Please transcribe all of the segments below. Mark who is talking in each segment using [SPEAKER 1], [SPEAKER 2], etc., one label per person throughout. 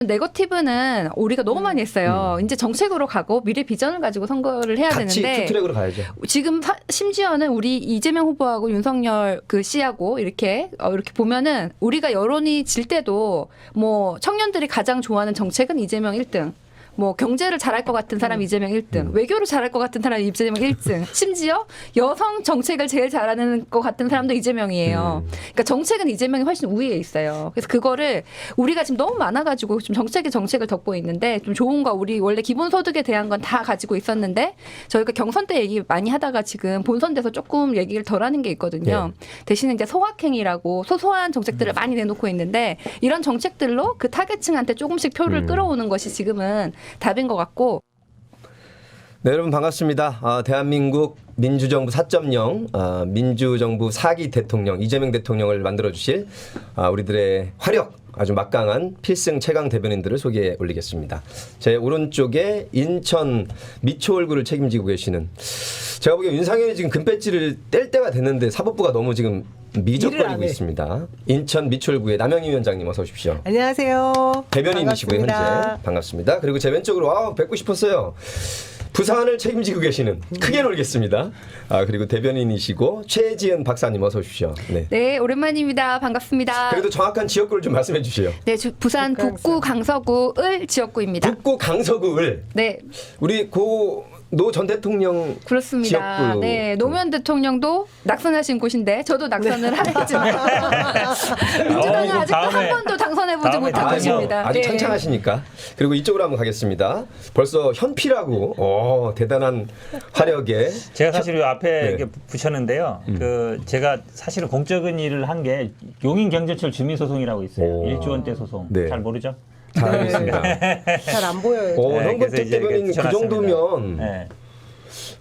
[SPEAKER 1] 네거티브는 우리가 너무 많이 했어요. 이제 정책으로 가고 미래 비전을 가지고 선거를 해야
[SPEAKER 2] 같이
[SPEAKER 1] 되는데
[SPEAKER 2] 투트랙으로 가야죠.
[SPEAKER 1] 지금 심지어는 우리 이재명 후보하고 윤석열 그 씨하고 이렇게 보면은 우리가 여론이 질 때도 뭐 청년들이 가장 좋아하는 정책은 이재명 1등. 뭐 경제를 잘할 것 같은 사람 이재명 1등, 외교를 잘할 것 같은 사람 이재명 1등, 심지어 여성 정책을 제일 잘하는 것 같은 사람도 이재명이에요. 그러니까 정책은 이재명이 훨씬 우위에 있어요. 그래서 그거를 우리가 지금 너무 많아가지고 좀 정책을 덮고 있는데 좀 좋은 거 우리 원래 기본소득에 대한 건 다 가지고 있었는데 저희가 경선 때 얘기 많이 하다가 지금 본선 돼서 조금 얘기를 덜 하는 게 있거든요. 대신에 이제 소확행이라고 소소한 정책들을 많이 내놓고 있는데 이런 정책들로 그 타겟층한테 조금씩 표를 끌어오는 것이 지금은 답인 것 같고.
[SPEAKER 2] 네, 여러분 반갑습니다. 대한민국 민주정부 4.0, 민주정부 4기 대통령 이재명 대통령을 만들어주실 우리들의 화력 아주 막강한 필승 최강 대변인들을 소개해 올리겠습니다. 제 오른쪽에 인천 미추홀구를 책임지고 계시는, 제가 보기에 윤상현이 지금 금배지를 뗄 때가 됐는데 사법부가 너무 지금 미적거리고 있습니다. 인천 미추홀구의 남영희 위원장님 어서 오십시오.
[SPEAKER 3] 안녕하세요.
[SPEAKER 2] 대변인이시고요.
[SPEAKER 3] 반갑습니다.
[SPEAKER 2] 현재 반갑습니다. 그리고 제 왼쪽으로 뵙고 싶었어요. 부산을 책임지고 계시는, 크게 놀겠습니다. 그리고 대변인이시고 최지은 박사님 어서 오십시오. 네.
[SPEAKER 1] 네, 오랜만입니다. 반갑습니다.
[SPEAKER 2] 그래도 정확한 지역구를 좀 말씀해 주시죠.
[SPEAKER 1] 네, 부산 북구 강서구 을 지역구입니다.
[SPEAKER 2] 북구 강서구 을.
[SPEAKER 1] 네.
[SPEAKER 2] 우리 노 전 대통령
[SPEAKER 1] 그렇습니다.
[SPEAKER 2] 지역구.
[SPEAKER 1] 네, 노무현 대통령도 낙선하신 곳인데 저도 낙선을 하겠지만 민주당은 아직도 한 번도 당선해보지 못한 곳입니다.
[SPEAKER 2] 아주
[SPEAKER 1] 네.
[SPEAKER 2] 창창하시니까. 그리고 이쪽으로 한번 가겠습니다. 벌써 현피라고 대단한 화력에.
[SPEAKER 4] 제가 사실 이 앞에
[SPEAKER 2] 네.
[SPEAKER 4] 이렇게 붙였는데요. 제가 사실은 공적인 일을 한 게 용인경제철 주민소송이라고 있어요. 1조 원대 소송.
[SPEAKER 2] 네.
[SPEAKER 4] 잘 모르죠?
[SPEAKER 2] 잘 알겠습니다.
[SPEAKER 3] 잘 안 보여요.
[SPEAKER 2] 현근택 대변인 그 정도면
[SPEAKER 4] 네.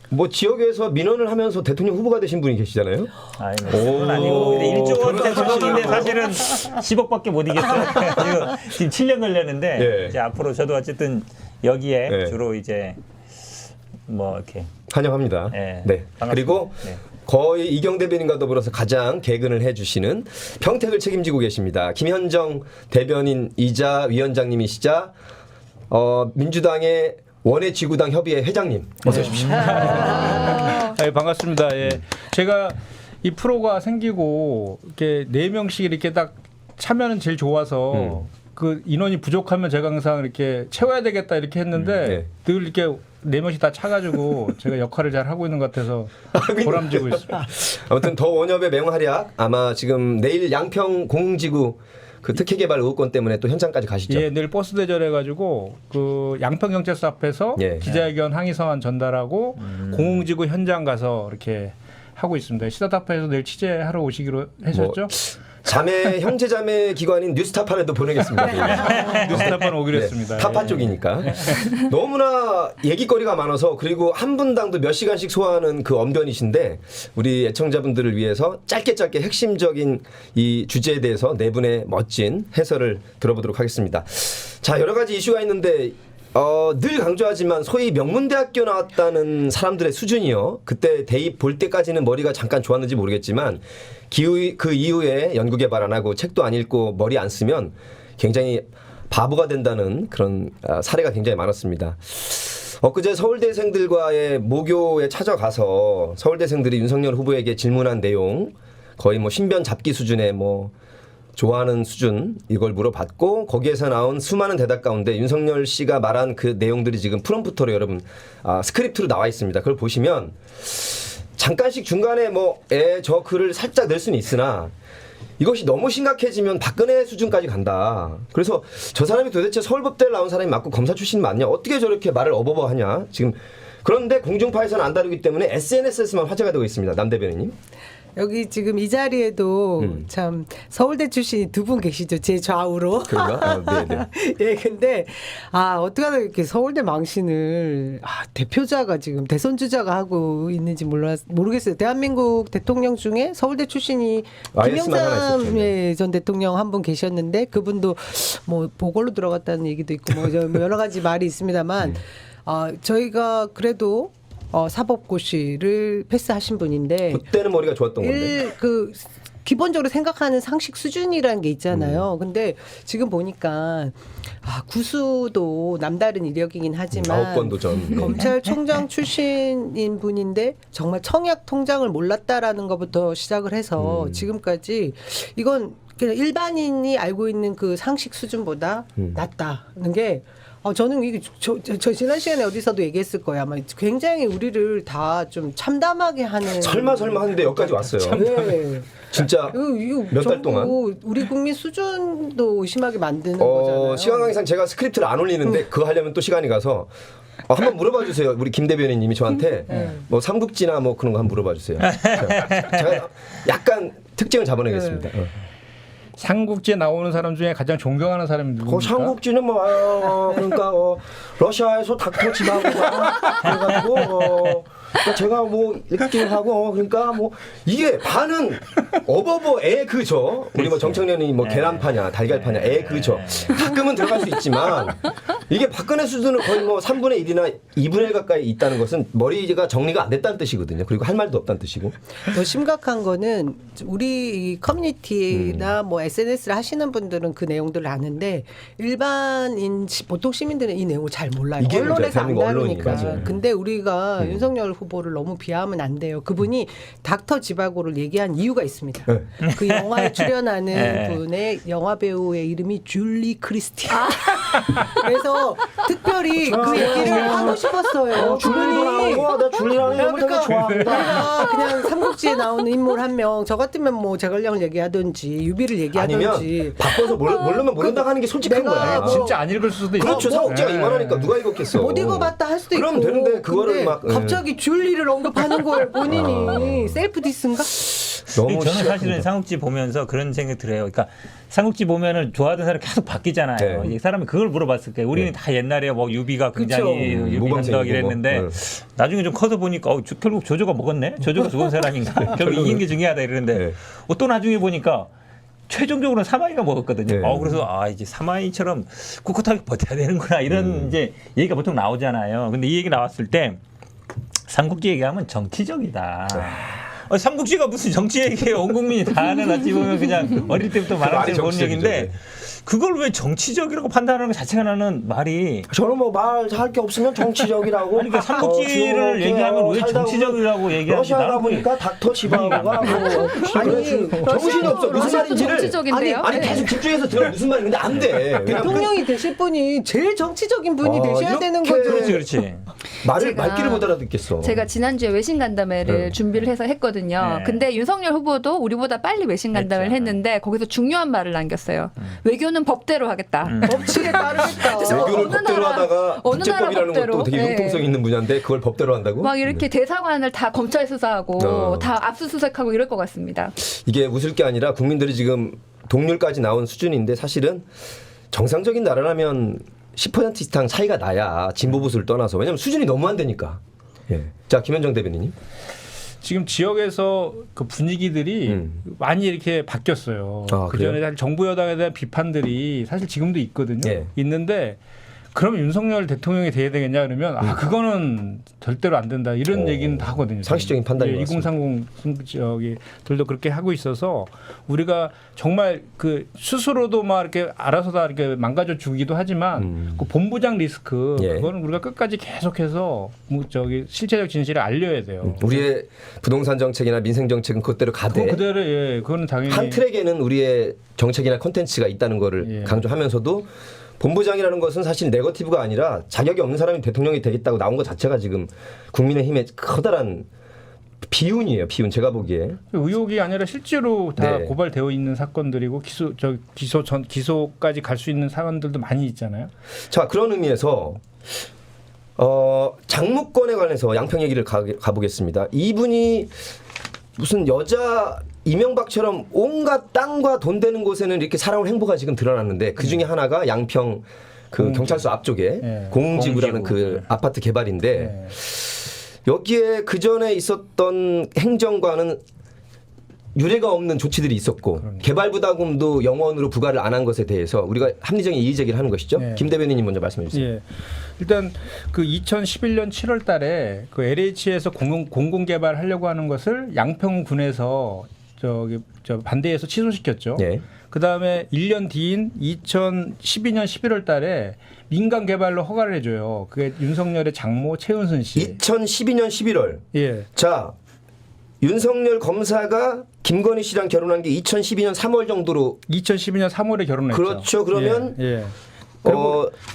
[SPEAKER 2] 뭐 지역에서 민원을 하면서 대통령 후보가 되신 분이 계시잖아요.
[SPEAKER 4] 아니, 그건 아니고. 근데 1조 원대 소송인데 사실은 10억밖에 못 이겼어요. 지금 7년 걸렸는데
[SPEAKER 2] 네.
[SPEAKER 4] 이제 앞으로 저도 어쨌든 여기에
[SPEAKER 2] 네.
[SPEAKER 4] 주로 이제 뭐 이렇게
[SPEAKER 2] 환영합니다.
[SPEAKER 4] 네.
[SPEAKER 2] 네.
[SPEAKER 4] 반갑습니다.
[SPEAKER 2] 그리고
[SPEAKER 4] 네.
[SPEAKER 2] 거의 이경 대변인과 더불어서 가장 개근을 해주시는 평택을 책임지고 계십니다. 김현정 대변인이자 위원장님이시자 민주당의 원외지구당 협의회 회장님 어서 오십시오.
[SPEAKER 5] 반갑습니다. 예. 제가 이 프로가 생기고 이렇게 4명씩 이렇게 딱 차면은 제일 좋아서 그 인원이 부족하면 제가 항상 이렇게 채워야 되겠다 이렇게 했는데
[SPEAKER 2] 네.
[SPEAKER 5] 늘 이렇게 4명씩 다 차가지고 제가 역할을 잘 하고 있는 것 같아서 보람지고 있습니다.
[SPEAKER 2] 아무튼 더 원협의 맹활약, 아마 지금 내일 양평 공지구 그 특혜개발 의혹권 때문에 또 현장까지 가시죠.
[SPEAKER 5] 예, 내일 버스 대절 해가지고 그 양평경찰서 앞에서
[SPEAKER 2] 예.
[SPEAKER 5] 기자회견 항의서한 전달하고 공공지구 현장 가서 이렇게 하고 있습니다. 시사타파에서 내일 취재하러 오시기로 하셨죠?
[SPEAKER 2] 자매 형제 자매 기관인 뉴스타파에도 보내겠습니다.
[SPEAKER 5] 뉴스타파는 오기로 했습니다.
[SPEAKER 2] 타파
[SPEAKER 5] 예.
[SPEAKER 2] 쪽이니까. 너무나 얘기거리가 많아서, 그리고 한 분당도 몇 시간씩 소화하는 그 언변이신데 우리 애청자분들을 위해서 짧게 핵심적인 이 주제에 대해서 네 분의 멋진 해설을 들어보도록 하겠습니다. 자, 여러 가지 이슈가 있는데 늘 강조하지만 소위 명문대학교 나왔다는 사람들의 수준이요. 그때 대입 볼 때까지는 머리가 잠깐 좋았는지 모르겠지만 그 이후에 연구개발 안 하고 책도 안 읽고 머리 안 쓰면 굉장히 바보가 된다는 그런 사례가 굉장히 많았습니다. 엊그제 서울대생들과의 모교에 찾아가서 서울대생들이 윤석열 후보에게 질문한 내용 거의 뭐 신변 잡기 수준의 좋아하는 수준 이걸 물어봤고, 거기에서 나온 수많은 대답 가운데 윤석열 씨가 말한 그 내용들이 지금 프롬프터로 여러분 스크립트로 나와 있습니다. 그걸 보시면 잠깐씩 중간에 저 글을 살짝 넣을 수는 있으나 이것이 너무 심각해지면 박근혜 수준까지 간다. 그래서 저 사람이 도대체 서울법대를 나온 사람이 맞고 검사 출신 맞냐? 어떻게 저렇게 말을 어버버하냐? 지금 그런데 공중파에서는 안 다루기 때문에 SNS에서만 화제가 되고 있습니다. 남 대변인님.
[SPEAKER 3] 여기 지금 이 자리에도 참 서울대 출신이 두 분 계시죠. 제 좌우로.
[SPEAKER 2] 그런가? 네네.
[SPEAKER 3] 예, 근데 어떻게 하다 이렇게 서울대 망신을 대표자가 지금 대선 주자가 하고 있는지 모르겠어요. 대한민국 대통령 중에 서울대 출신이
[SPEAKER 2] YS만 하나 있었죠.
[SPEAKER 3] 김영삼 전 대통령 한 분 계셨는데 그분도 보궐로 들어갔다는 얘기도 있고 여러 가지 말이 있습니다만 저희가 그래도 사법고시를 패스하신 분인데
[SPEAKER 2] 그때는 머리가 좋았던 건데.
[SPEAKER 3] 기본적으로 생각하는 상식 수준이라는 게 있잖아요. 근데 지금 보니까 구수도 남다른 이력이긴 하지만
[SPEAKER 2] 9번 도전. 네.
[SPEAKER 3] 검찰총장 출신인 분인데 정말 청약 통장을 몰랐다라는 것부터 시작을 해서 지금까지 이건 그냥 일반인이 알고 있는 그 상식 수준보다 낮다는 게 저는 이게 저 지난 시간에 어디서도 얘기했을 거야. 아마 굉장히 우리를 다 좀 참담하게 하는.
[SPEAKER 2] 설마 하는데 여기까지 왔어요.
[SPEAKER 3] 네.
[SPEAKER 2] 진짜
[SPEAKER 3] 이거
[SPEAKER 2] 몇 달 동안.
[SPEAKER 3] 우리 국민 수준도 의심하게 만드는 거잖아요.
[SPEAKER 2] 시간 강의상 제가 스크립트를 안 올리는데 그거 하려면 또 시간이 가서 한번 물어봐 주세요. 우리 김 대변인님이 저한테 뭐 삼국지나 뭐 그런 거 한번 물어봐 주세요. 제가 약간 특징을 잡아내겠습니다.
[SPEAKER 5] 삼국지에 나오는 사람 중에 가장 존경하는 사람이
[SPEAKER 2] 그
[SPEAKER 5] 누굽니까?
[SPEAKER 2] 삼국지는 뭐 그러니까 러시아에서 닥터 지방이가 그래가지고 그러니까 제가 뭐 이렇게 하고 그러니까 뭐 이게 반은 어버버 애 그죠. 우리 뭐 정청련이 뭐 계란파냐 달걀파냐 애 그죠. 가끔은 들어갈 수 있지만 이게 박근혜 수준은 거의 뭐 3분의 1이나 2분의 1 가까이 있다는 것은 머리가 정리가 안 됐다는 뜻이거든요. 그리고 할 말도 없다는 뜻이고.
[SPEAKER 3] 더 심각한 거는 우리 이 커뮤니티나 뭐 SNS를 하시는 분들은 그 내용들을 아는데 일반인 보통 시민들은 이 내용을 잘 몰라요.
[SPEAKER 2] 이게 문제야,
[SPEAKER 3] 언론에서 안
[SPEAKER 2] 대한민국 언론이.
[SPEAKER 3] 다루니까.
[SPEAKER 2] 맞아요.
[SPEAKER 3] 근데 우리가 윤석열 후보를 너무 비하하면 안 돼요. 그분이 닥터 지바고를 얘기한 이유가 있습니다.
[SPEAKER 2] 네.
[SPEAKER 3] 그 영화에 출연하는
[SPEAKER 4] 네.
[SPEAKER 3] 분의 영화 배우의 이름이 줄리 크리스티. 그래서 특별히 그 얘기를 하고 싶었어요. 그분이
[SPEAKER 2] 나 줄리라는 이름을 되게 좋아합니다.
[SPEAKER 3] 우리가 그냥 삼국지에 나오는 인물 한 명, 저 같으면 뭐 제갈량을 얘기하든지 유비를 얘기하든지.
[SPEAKER 2] 아니면 바꿔서 모르면 모른다고 하는 게 솔직한
[SPEAKER 3] 내가
[SPEAKER 2] 거야.
[SPEAKER 3] 뭐
[SPEAKER 5] 진짜 안 읽을 수도 있고.
[SPEAKER 2] 그렇죠. 삼국지가
[SPEAKER 5] 네.
[SPEAKER 2] 이만하니까 누가 읽었겠어.
[SPEAKER 3] 못 읽어봤다 할 수도
[SPEAKER 2] 그럼
[SPEAKER 3] 있고.
[SPEAKER 2] 되는데 그거를
[SPEAKER 3] 근데
[SPEAKER 2] 막
[SPEAKER 3] 갑자기 줄리를 언급하는 걸 본인이 셀프 디스인가?
[SPEAKER 2] 너무
[SPEAKER 4] 저는 사실은
[SPEAKER 2] 심각합니다.
[SPEAKER 4] 삼국지 보면서 그런 생각 들어요. 그러니까 삼국지 보면은 좋아하던 사람이 계속 바뀌잖아요.
[SPEAKER 2] 네.
[SPEAKER 4] 이 사람이 그걸 물어봤을 거예요. 우리는 다 옛날에 뭐 유비가 굉장히
[SPEAKER 3] 그쵸.
[SPEAKER 4] 유비
[SPEAKER 2] 모범생이고
[SPEAKER 4] 한덕 이랬는데
[SPEAKER 2] 뭐.
[SPEAKER 4] 나중에 좀 커서 보니까 결국 조조가 먹었네. 조조가 좋은 사람인가? 결국 이긴 게 중요하다 이러는데
[SPEAKER 2] 네.
[SPEAKER 4] 또 나중에 보니까 최종적으로는 사마이가 먹었거든요.
[SPEAKER 2] 네.
[SPEAKER 4] 그래서 이제 사마이처럼 꿋꿋하게 버텨야 되는구나 이런 이제 얘기가 보통 나오잖아요. 근데 이 얘기 나왔을 때 삼국지 얘기하면 정치적이다. 삼국지가 무슨 정치 얘기예요? 온 국민이 다 아는 어찌 보면 그냥 어릴 때부터 말할 때 보는 얘기인데 그걸 왜 정치적이라고 판단하는 것 자체가 나는 말이
[SPEAKER 2] 저는 뭐 말할 게 없으면 정치적이라고.
[SPEAKER 4] 그러니까 삼국지를 얘기하면 왜 정치적이라고 얘기하지?
[SPEAKER 2] 러시아다
[SPEAKER 4] 나는
[SPEAKER 2] 보니까 닥터 지바고가 뭐
[SPEAKER 3] 아니,
[SPEAKER 2] 정신이 없어. 무슨
[SPEAKER 1] 러시아도
[SPEAKER 2] 말인지를
[SPEAKER 1] 정치적인데요.
[SPEAKER 2] 아니 계속 집중해서 들어 무슨 말인데 안 돼.
[SPEAKER 3] 대통령이 되실 분이 제일 정치적인 분이 되셔야
[SPEAKER 2] 이렇게
[SPEAKER 3] 되는 거죠.
[SPEAKER 4] 그렇지.
[SPEAKER 2] 말귀를 못 알아듣겠어.
[SPEAKER 1] 제가 지난주에 외신 간담회를
[SPEAKER 2] 네.
[SPEAKER 1] 준비를 해서 했거든요.
[SPEAKER 4] 네.
[SPEAKER 1] 근데 윤석열 후보도 우리보다 빨리 외신 간담회를
[SPEAKER 4] 했죠.
[SPEAKER 1] 했는데 거기서 중요한 말을 남겼어요. 외교는 법대로 하겠다.
[SPEAKER 3] 법칙에 따르겠다.
[SPEAKER 2] 외교를
[SPEAKER 1] 어느
[SPEAKER 2] 법대로
[SPEAKER 1] 나라,
[SPEAKER 2] 하다가
[SPEAKER 1] 어느 나라
[SPEAKER 2] 국제법이라는
[SPEAKER 1] 법대로.
[SPEAKER 2] 것도 되게
[SPEAKER 1] 네.
[SPEAKER 2] 융통성 있는 분야인데 그걸 법대로 한다고?
[SPEAKER 1] 막 이렇게 대사관을 다 검찰 수사하고 다 압수수색하고 이럴 것 같습니다.
[SPEAKER 2] 이게 웃을 게 아니라 국민들이 지금 동률까지 나온 수준인데 사실은 정상적인 나라라면 10% 이상 차이가 나야 진보 보수를 떠나서 왜냐면 수준이 너무 안 되니까. 예. 자 김현정 대변인님.
[SPEAKER 5] 지금 지역에서 그 분위기들이 많이 이렇게 바뀌었어요. 그 전에
[SPEAKER 2] 그래요?
[SPEAKER 5] 사실 정부 여당에 대한 비판들이 사실 지금도 있거든요.
[SPEAKER 2] 예.
[SPEAKER 5] 있는데 그러면 윤석열 대통령이 돼야 되겠냐 그러면 그거는 절대로 안 된다 이런 얘기는 다 하거든요.
[SPEAKER 2] 상식적인 판단인 것
[SPEAKER 5] 2030 저기들도 그렇게 하고 있어서 우리가 정말 그 스스로도 막 이렇게 알아서 다 이렇게 망가져 주기도 하지만 그 본부장 리스크
[SPEAKER 2] 예.
[SPEAKER 5] 그거는 우리가 끝까지 계속해서 뭐 저기 실체적 진실을 알려야 돼요.
[SPEAKER 2] 우리의 부동산 정책이나 민생 정책은 그대로 가되
[SPEAKER 5] 그거 그대로 예, 그거는 당연히
[SPEAKER 2] 한 트랙에는 우리의 정책이나 컨텐츠가 있다는 거를
[SPEAKER 5] 예.
[SPEAKER 2] 강조하면서도 본부장이라는 것은 사실 네거티브가 아니라 자격이 없는 사람이 대통령이 되겠다고 나온 것 자체가 지금 국민의힘의 커다란 비운이에요. 비운 제가 보기에.
[SPEAKER 5] 의혹이 아니라 실제로 다
[SPEAKER 2] 네.
[SPEAKER 5] 고발되어 있는 사건들이고 기소까지 갈 수 있는 사건들도 많이 있잖아요.
[SPEAKER 2] 자 그런 의미에서 장무권에 관해서 양평 얘기를 가보겠습니다. 이분이 무슨 여자 이명박처럼 온갖 땅과 돈 되는 곳에는 이렇게 살아온 행보가 지금 드러났는데 그 중에 하나가 양평 그
[SPEAKER 5] 공지구.
[SPEAKER 2] 경찰서 앞쪽에
[SPEAKER 5] 네.
[SPEAKER 2] 공지구라는
[SPEAKER 4] 공지구.
[SPEAKER 2] 그 아파트 개발인데
[SPEAKER 5] 네.
[SPEAKER 2] 여기에 그 전에 있었던 행정과는 유례가 없는 조치들이 있었고 개발부담금도 영원으로 부과를 안 한 것에 대해서 우리가 합리적인 이의 제기를 하는 것이죠.
[SPEAKER 5] 네.
[SPEAKER 2] 김 대변인님 먼저 말씀해 주세요.
[SPEAKER 5] 예. 일단 그 2011년 7월 달에 그 LH에서 공공 개발하려고 하는 것을 양평군에서 저 반대해서 취소시켰죠.
[SPEAKER 2] 예.
[SPEAKER 5] 그다음에 1년 뒤인 2012년 11월 달에 민간 개발로 허가를 해줘요. 그게 윤석열의 장모 최은순 씨.
[SPEAKER 2] 2012년 11월.
[SPEAKER 5] 예.
[SPEAKER 2] 자, 윤석열 검사가 김건희 씨랑 결혼한 게 2012년 3월 정도로
[SPEAKER 5] 2012년 3월에 결혼했죠.
[SPEAKER 2] 그렇죠. 그러면
[SPEAKER 5] 예. 예.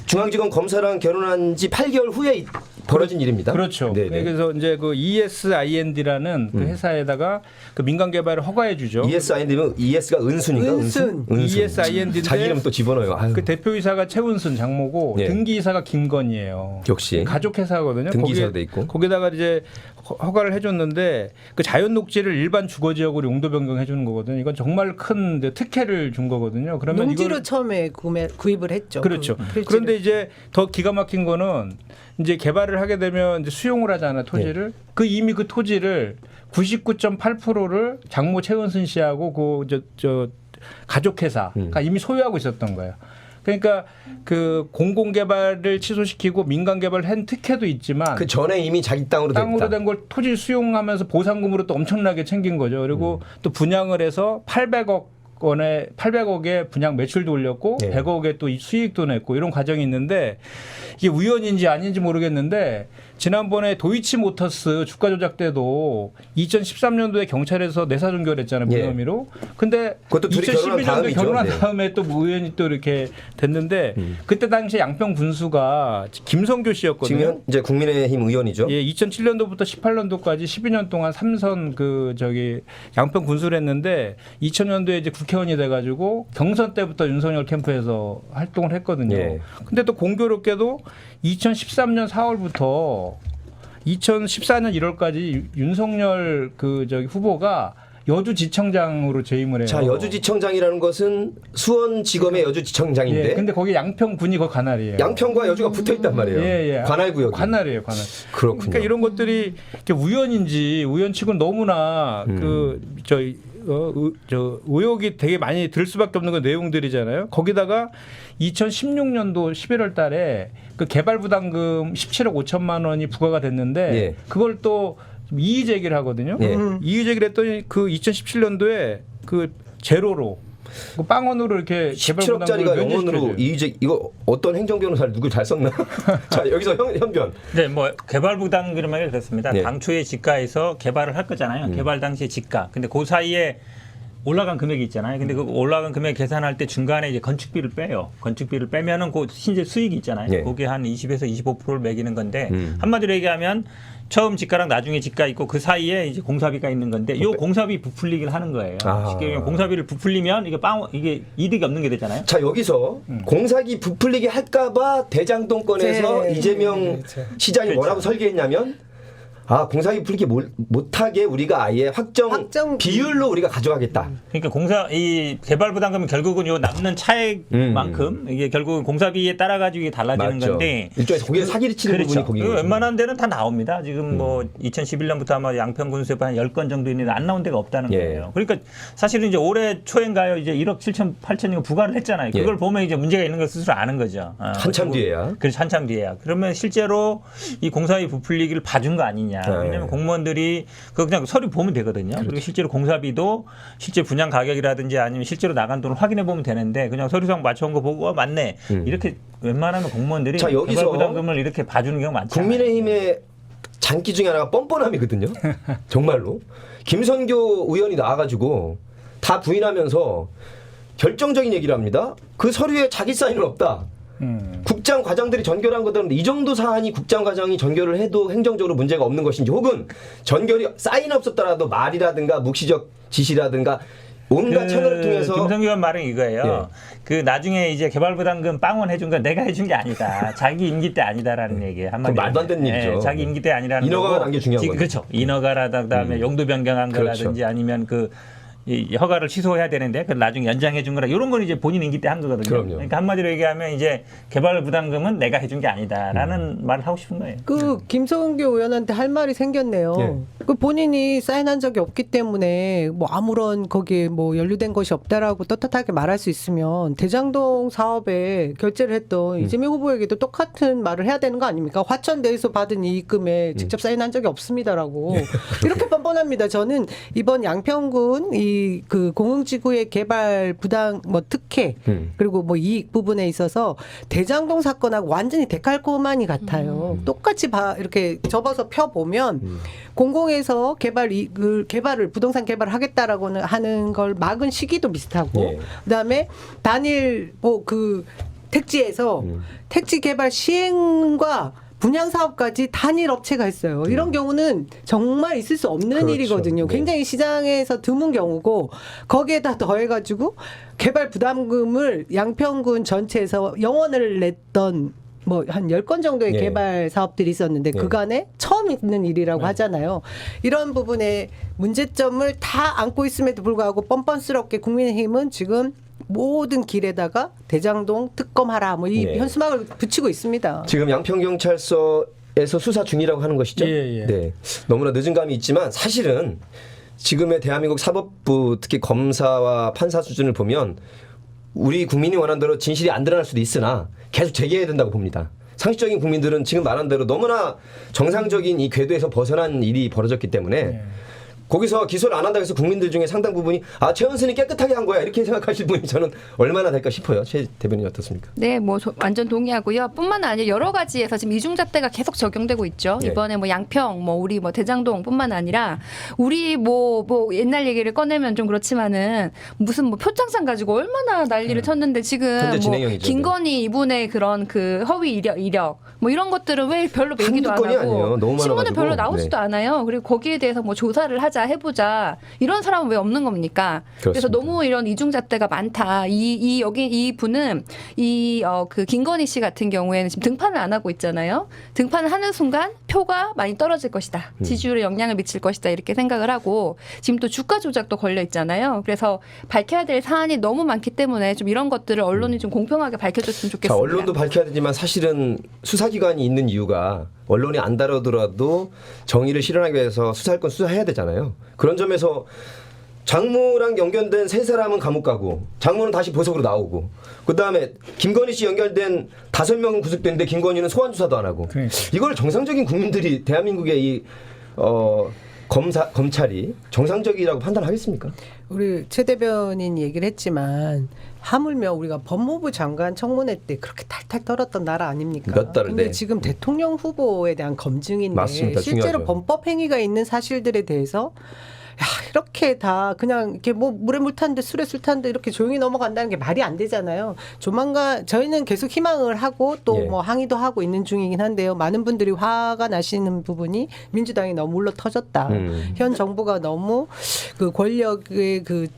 [SPEAKER 2] 중앙지검 검사랑 결혼한 지 8개월 후에 벌어진 일입니다.
[SPEAKER 5] 그렇죠.
[SPEAKER 2] 네네.
[SPEAKER 5] 그래서 이제 그 ESIND라는 그 회사에다가 그 민간 개발을 허가해 주죠.
[SPEAKER 2] ESIND면 ES가 은순인가?
[SPEAKER 3] 은순.
[SPEAKER 5] ESIND인데
[SPEAKER 2] 자기 이름 또 집어넣어요. 아유.
[SPEAKER 5] 그 대표이사가 최은순 장모고
[SPEAKER 2] 예.
[SPEAKER 5] 등기이사가 김건희예요.
[SPEAKER 2] 역시
[SPEAKER 5] 가족 회사거든요.
[SPEAKER 2] 등기이사도 돼 있고.
[SPEAKER 5] 거기다가 이제 허가를 해줬는데 그 자연 녹지를 일반 주거 지역으로 용도 변경해 주는 거거든요. 이건 정말 큰 특혜를 준 거거든요. 그러면
[SPEAKER 3] 농지로
[SPEAKER 5] 이걸
[SPEAKER 3] 처음에 구입을 했죠.
[SPEAKER 5] 그렇죠.
[SPEAKER 3] 그 필지를.
[SPEAKER 5] 그런데 이제 더 기가 막힌 거는 이제 개발을 하게 되면 이제 수용을 하잖아요, 토지를. 그 이미 그 토지를 99.8%를 장모 최은순 씨하고 저 가족 회사가 이미 소유하고 있었던 거예요. 그러니까 그 공공 개발을 취소시키고 민간 개발을 한 특혜도 있지만
[SPEAKER 2] 그 전에 이미 자기 땅으로 됐다.
[SPEAKER 5] 된 걸 토지 수용하면서 보상금으로 또 엄청나게 챙긴 거죠. 그리고 또 분양을 해서 800억에 분양 매출도 올렸고
[SPEAKER 2] 네.
[SPEAKER 5] 100억에 또 수익도 냈고 이런 과정이 있는데 이게 우연인지 아닌지 모르겠는데 지난번에 도이치모터스 주가 조작 때도 2013년도에 경찰에서 내사 종결했잖아요. 무혐의로. 혐의로. 근데
[SPEAKER 2] 그것도 둘이 결혼한
[SPEAKER 5] 2012년도에
[SPEAKER 2] 다음이죠.
[SPEAKER 5] 결혼한
[SPEAKER 2] 네.
[SPEAKER 5] 다음에 또 우연히 또 이렇게 됐는데 그때 당시에 양평 군수가 김성교 씨였거든요.
[SPEAKER 2] 지금 이제 국민의힘 의원이죠.
[SPEAKER 5] 예, 2007년도부터 18년도까지 12년 동안 삼선 양평 군수를 했는데 2000년도에 이제 국회의원이 돼가지고 경선 때부터 윤석열 캠프에서 활동을 했거든요.
[SPEAKER 2] 예.
[SPEAKER 5] 근데 또 공교롭게도 2013년 4월부터 2014년 1월까지 윤석열 후보가 여주지청장으로 재임을 해요.
[SPEAKER 2] 자, 여주지청장이라는 것은 수원지검의 여주지청장인데
[SPEAKER 5] 예, 근데 거기 양평군이 그 관할이에요.
[SPEAKER 2] 양평과 여주가 붙어 있단 말이에요.
[SPEAKER 5] 예.
[SPEAKER 2] 관할구역이.
[SPEAKER 5] 관할이에요, 관할.
[SPEAKER 2] 그렇군요.
[SPEAKER 5] 그러니까 이런 것들이 이렇게 우연인지 우연치고는 너무나 의혹이 되게 많이 들 수밖에 없는 그 내용들이잖아요. 거기다가 2016년도 11월 달에 그 개발 부담금 17억 5천만 원이 부과가 됐는데
[SPEAKER 2] 예.
[SPEAKER 5] 그걸 또 이의 제기를 하거든요.
[SPEAKER 2] 예.
[SPEAKER 5] 이의 제기를 했더니 그 2017년도에 그 제로로 그 빵원으로 이렇게 개발
[SPEAKER 2] 17억짜리가
[SPEAKER 5] 부담금을
[SPEAKER 2] 영원으로
[SPEAKER 5] 면제시켜줘요.
[SPEAKER 2] 이의제 이거 어떤 행정변호사를 누굴 잘 썼나? 자, 여기서 현변.
[SPEAKER 4] 네, 뭐 개발 부담금이라는 게 그렇습니다.
[SPEAKER 2] 네.
[SPEAKER 4] 당초에 지가에서 개발을 할 거잖아요. 개발 당시에 지가. 근데 그 사이에 올라간 금액이 있잖아요. 근데 그 올라간 금액 계산할 때 중간에 이제 건축비를 빼요. 건축비를 빼면은 그 신재 수익이 있잖아요.
[SPEAKER 2] 네.
[SPEAKER 4] 그게 한 20에서 25%를 매기는 건데 한마디로 얘기하면 처음 지가랑 나중에 지가 있고 그 사이에 이제 공사비가 있는 건데 요 공사비 부풀리기를 하는 거예요.
[SPEAKER 2] 아.
[SPEAKER 4] 쉽게 얘기하면 공사비를 부풀리면 이게 이득이 없는 게 되잖아요.
[SPEAKER 2] 자, 여기서 공사기 부풀리게 할까봐 대장동권에서
[SPEAKER 3] 네.
[SPEAKER 2] 이재명 시장이
[SPEAKER 4] 그렇죠.
[SPEAKER 2] 뭐라고 설계했냐면 공사기 부풀리게 못하게 우리가 아예 확정 비율로 우리가 가져가겠다.
[SPEAKER 4] 그러니까 이 개발 부담금은 결국은 요 남는 차액만큼 이게 결국은 공사비에 따라 가지고 이게 달라지는
[SPEAKER 2] 맞죠.
[SPEAKER 4] 건데
[SPEAKER 2] 일종의 거기에 사기를 치는
[SPEAKER 4] 그렇죠.
[SPEAKER 2] 부분이 거기
[SPEAKER 4] 그 웬만한 데는 다 나옵니다. 지금 뭐 2011년부터 아마 양평 군수협회 한 10건 정도 있는데 안 나온 데가 없다는
[SPEAKER 2] 예.
[SPEAKER 4] 거예요. 그러니까 사실은 이제 올해 초인가요? 이제 1억 7천 8천이고 부과를 했잖아요. 그걸
[SPEAKER 2] 예.
[SPEAKER 4] 보면 이제 문제가 있는 걸 스스로 아는 거죠.
[SPEAKER 2] 한참 뒤에야.
[SPEAKER 4] 그렇죠. 한참 뒤에야. 그러면 실제로 이 공사비 부풀리기를 봐준 거 아니냐. 왜냐하면 공무원들이 그 그냥 서류 보면 되거든요. 그리고 실제로 공사비도 실제 분양 가격이라든지 아니면 실제로 나간 돈을 확인해 보면 되는데 그냥 서류상 맞춰온 거 보고 맞네. 이렇게 웬만하면 공무원들이
[SPEAKER 2] 자, 여기서
[SPEAKER 4] 개발 부담금을 이렇게 봐주는 경우 많잖아요.
[SPEAKER 2] 국민의힘의 장기 중에 하나가 뻔뻔함이거든요. 정말로. 김선교 의원이 나와가지고 다 부인하면서 결정적인 얘기를 합니다. 그 서류에 자기 사인은 없다. 국장 과장들이 전결한 거든 이 정도 사안이 국장 과장이 전결을 해도 행정적으로 문제가 없는 것인지 혹은 전결이 사인 없었더라도 말이라든가 묵시적 지시라든가 온갖 채널을 통해서
[SPEAKER 4] 김성규 의원 말은 이거예요. 그 나중에 이제 개발 부담금 빵원 해준 건 내가 해준 게 아니다. 자기 임기 때 아니다라는 얘기예요. 한마디로.
[SPEAKER 2] 말도 안 되는 얘기죠.
[SPEAKER 4] 자기 임기 때 아니라는
[SPEAKER 2] 인허가가
[SPEAKER 4] 거고.
[SPEAKER 2] 난 게 중요한 거죠.
[SPEAKER 4] 그렇죠. 인허가라다 그다음에 용도 변경한
[SPEAKER 2] 그렇죠.
[SPEAKER 4] 거라든지 아니면 이 허가를 취소해야 되는데 그걸 나중에 연장해 준 거라 이런 건 이제 본인 임기 때 한 거거든요.
[SPEAKER 2] 그럼요.
[SPEAKER 4] 그러니까 한마디로 얘기하면 이제 개발 부담금은 내가 해준 게 아니다라는 말을 하고 싶은 거예요.
[SPEAKER 3] 그 김성교 의원한테 할 말이 생겼네요.
[SPEAKER 2] 예.
[SPEAKER 3] 그 본인이 사인한 적이 없기 때문에 뭐 아무런 거기에 뭐 연루된 것이 없다라고 떳떳하게 말할 수 있으면 대장동 사업에 결재를 했던 이재명 후보에게도 똑같은 말을 해야 되는 거 아닙니까? 화천대에서 받은 이익금에 직접 사인한 적이 없습니다라고 이렇게 뻔뻔합니다. 저는 이번 양평군 이 이 그 공흥지구의 개발 부당 뭐 특혜 그리고 뭐 이익 부분에 있어서 대장동 사건하고 완전히 데칼코마니 같아요. 똑같이 이렇게 접어서 펴 보면 공공에서 개발을 부동산 개발을 하겠다라고는 하는 걸 막은 시기도 비슷하고
[SPEAKER 2] 예.
[SPEAKER 3] 그다음에 단일 뭐 그 택지에서 택지 개발 시행과 분양 사업까지 단일 업체가 있어요. 이런 경우는 정말 있을 수 없는
[SPEAKER 2] 그렇죠.
[SPEAKER 3] 일이거든요.
[SPEAKER 2] 네.
[SPEAKER 3] 굉장히 시장에서 드문 경우고 거기에다 더해가지고 개발 부담금을 양평군 전체에서 영원을 냈던 뭐 한 10건 정도의
[SPEAKER 2] 예.
[SPEAKER 3] 개발 사업들이 있었는데
[SPEAKER 2] 예.
[SPEAKER 3] 그간에 처음 있는 일이라고 하잖아요. 이런 부분에 문제점을 다 안고 있음에도 불구하고 뻔뻔스럽게 국민의힘은 지금 모든 길에다가 대장동 특검하라 뭐 이
[SPEAKER 2] 예.
[SPEAKER 3] 현수막을 붙이고 있습니다.
[SPEAKER 2] 지금 양평경찰서에서 수사 중이라고 하는 것이죠.
[SPEAKER 5] 예, 예.
[SPEAKER 2] 네. 너무나 늦은 감이 있지만 사실은 지금의 대한민국 사법부 특히 검사와 판사 수준을 보면 우리 국민이 원하는 대로 진실이 안 드러날 수도 있으나 계속 제기해야 된다고 봅니다. 상식적인 국민들은 지금 말한 대로 너무나 정상적인 이 궤도에서 벗어난 일이 벌어졌기 때문에 거기서 기소를 안 한다고 해서 국민들 중에 상당 부분이 최은순이 깨끗하게 한 거야 이렇게 생각하실 분이 저는 얼마나 될까 싶어요. 최 대변인 어떻습니까?
[SPEAKER 1] 네, 뭐 완전 동의하고요. 뿐만 아니라 여러 가지에서 지금 이중잣대가 계속 적용되고 있죠.
[SPEAKER 2] 네.
[SPEAKER 1] 이번에 뭐 양평, 뭐 우리 뭐 대장동뿐만 아니라 우리 뭐 옛날 얘기를 꺼내면 좀 그렇지만은 무슨 뭐 표창장 가지고 얼마나 난리를 쳤는데 지금
[SPEAKER 2] 현재
[SPEAKER 1] 뭐
[SPEAKER 2] 진행형이죠.
[SPEAKER 1] 김건희 이분의 그런 그 허위 이력 뭐 이런 것들은 왜 별로 얘기도 안
[SPEAKER 2] 건이
[SPEAKER 1] 하고
[SPEAKER 2] 아니에요. 너무
[SPEAKER 1] 신문에
[SPEAKER 2] 많아가지고.
[SPEAKER 1] 별로 나오지도 않아요. 그리고 거기에 대해서 뭐 조사를 해보자 이런 사람은 왜 없는 겁니까? 그래서
[SPEAKER 2] 그렇습니다.
[SPEAKER 1] 너무 이런 이중잣대가 많다. 여기 이 분은 그 김건희 씨 같은 경우에는 지금 등판을 안 하고 있잖아요. 등판을 하는 순간 표가 많이 떨어질 것이다. 지지율에 영향을 미칠 것이다. 이렇게 생각을 하고 지금 또 주가 조작도 걸려 있잖아요. 그래서 밝혀야 될 사안이 너무 많기 때문에 좀 이런 것들을 언론이 좀 공평하게 밝혀줬으면 좋겠습니다.
[SPEAKER 2] 자, 언론도 밝혀야 되지만 사실은 수사기관이 있는 이유가 언론이 안 다루더라도 정의를 실현하기 위해서 수사할 건 수사해야 되잖아요. 그런 점에서 장모랑 연결된 세 사람은 감옥 가고 장모는 다시 보석으로 나오고 그다음에 김건희 씨 연결된 5명은 구속됐는데 김건희는 소환 조사도 안 하고
[SPEAKER 5] 그러니까.
[SPEAKER 2] 이걸 정상적인 국민들이 대한민국의 이 검찰이 정상적이라고 판단하겠습니까?
[SPEAKER 3] 우리 최 대변인 얘기를 했지만 하물며 우리가 법무부 장관 청문회 때 그렇게 탈탈 떨었던 나라 아닙니까?
[SPEAKER 2] 몇 달을,
[SPEAKER 3] 근데
[SPEAKER 2] 네.
[SPEAKER 3] 지금 대통령 후보에 대한 검증인데
[SPEAKER 2] 맞습니다.
[SPEAKER 3] 실제로
[SPEAKER 2] 중요하죠.
[SPEAKER 3] 범법 행위가 있는 사실들에 대해서 이렇게 다 그냥 이렇게 뭐 물에 물 탔는데 술에 술 탔는데 이렇게 조용히 넘어간다는 게 말이 안 되잖아요. 조만간 저희는 계속 희망을 하고 또
[SPEAKER 2] 예.
[SPEAKER 3] 뭐 항의도 하고 있는 중이긴 한데요. 많은 분들이 화가 나시는 부분이 민주당이 너무 물러 터졌다. 현 정부가 너무 그 권력의 그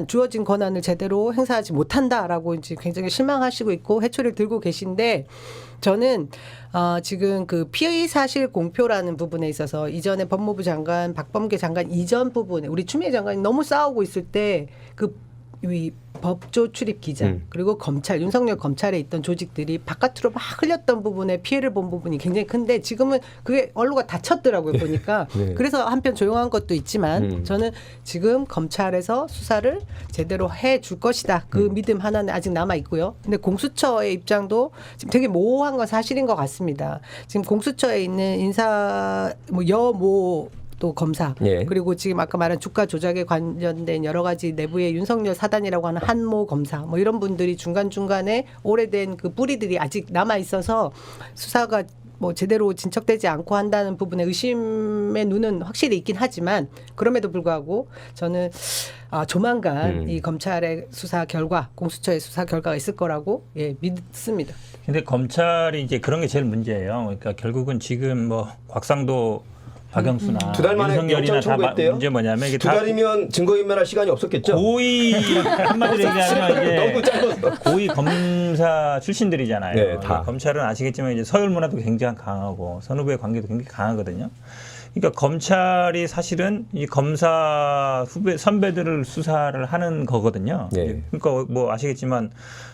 [SPEAKER 3] 주어진 권한을 제대로 행사하지 못한다라고 이제 굉장히 실망하시고 있고 회초리를 들고 계신데 저는 지금 그 피의 사실 공표라는 부분에 있어서 이전에 법무부 장관 박범계 장관 이전 부분에 우리 추미애 장관이 너무 싸우고 있을 때 이 법조 출입 기자 그리고 검찰 윤석열 검찰에 있던 조직들이 바깥으로 막 흘렸던 부분에 피해를 본 부분이 굉장히 큰데 지금은 그게 언로가 닫혔더라고요 보니까
[SPEAKER 2] 네.
[SPEAKER 3] 그래서 한편 조용한 것도 있지만 저는 지금 검찰에서 수사를 제대로 해줄 것이다 그 믿음 하나는 아직 남아 있고요. 근데 공수처의 입장도 지금 되게 모호한 건 사실인 것 같습니다. 지금 공수처에 있는 인사 여모 또 검사
[SPEAKER 2] 예.
[SPEAKER 3] 그리고 지금 아까 말한 주가 조작에 관련된 여러 가지 내부의 윤석열 사단이라고 하는 한모 검사 뭐 이런 분들이 중간중간에 오래된 그 뿌리들이 아직 남아 있어서 수사가 뭐 제대로 진척되지 않고 한다는 부분에 의심의 눈은 확실히 있긴 하지만 그럼에도 불구하고 저는 조만간 이 검찰의 수사 결과 공수처의 수사 결과가 있을 거라고 믿습니다.
[SPEAKER 4] 근데 검찰이 이제 그런 게 제일 문제예요. 그러니까 결국은 지금 뭐 곽상도 박영수나
[SPEAKER 2] 2달 만에
[SPEAKER 4] 윤석열이나
[SPEAKER 2] 영장
[SPEAKER 4] 다
[SPEAKER 2] 청구했대요.
[SPEAKER 4] 문제 뭐냐면 이게
[SPEAKER 2] 2달이면 증거인멸할 시간이 없었겠죠.
[SPEAKER 4] 고위 한마디로 얘기하면 이제
[SPEAKER 2] 너무 짧았어.
[SPEAKER 4] 고위 검사 출신들이잖아요.
[SPEAKER 2] 네, 다.
[SPEAKER 4] 검찰은 아시겠지만 이제 서열 문화도 굉장히 강하고 선후배 관계도 굉장히 강하거든요. 그러니까 검찰이 사실은 이 검사 선배들을 수사를 하는 거거든요.
[SPEAKER 2] 네.
[SPEAKER 4] 그러니까 뭐 아시겠지만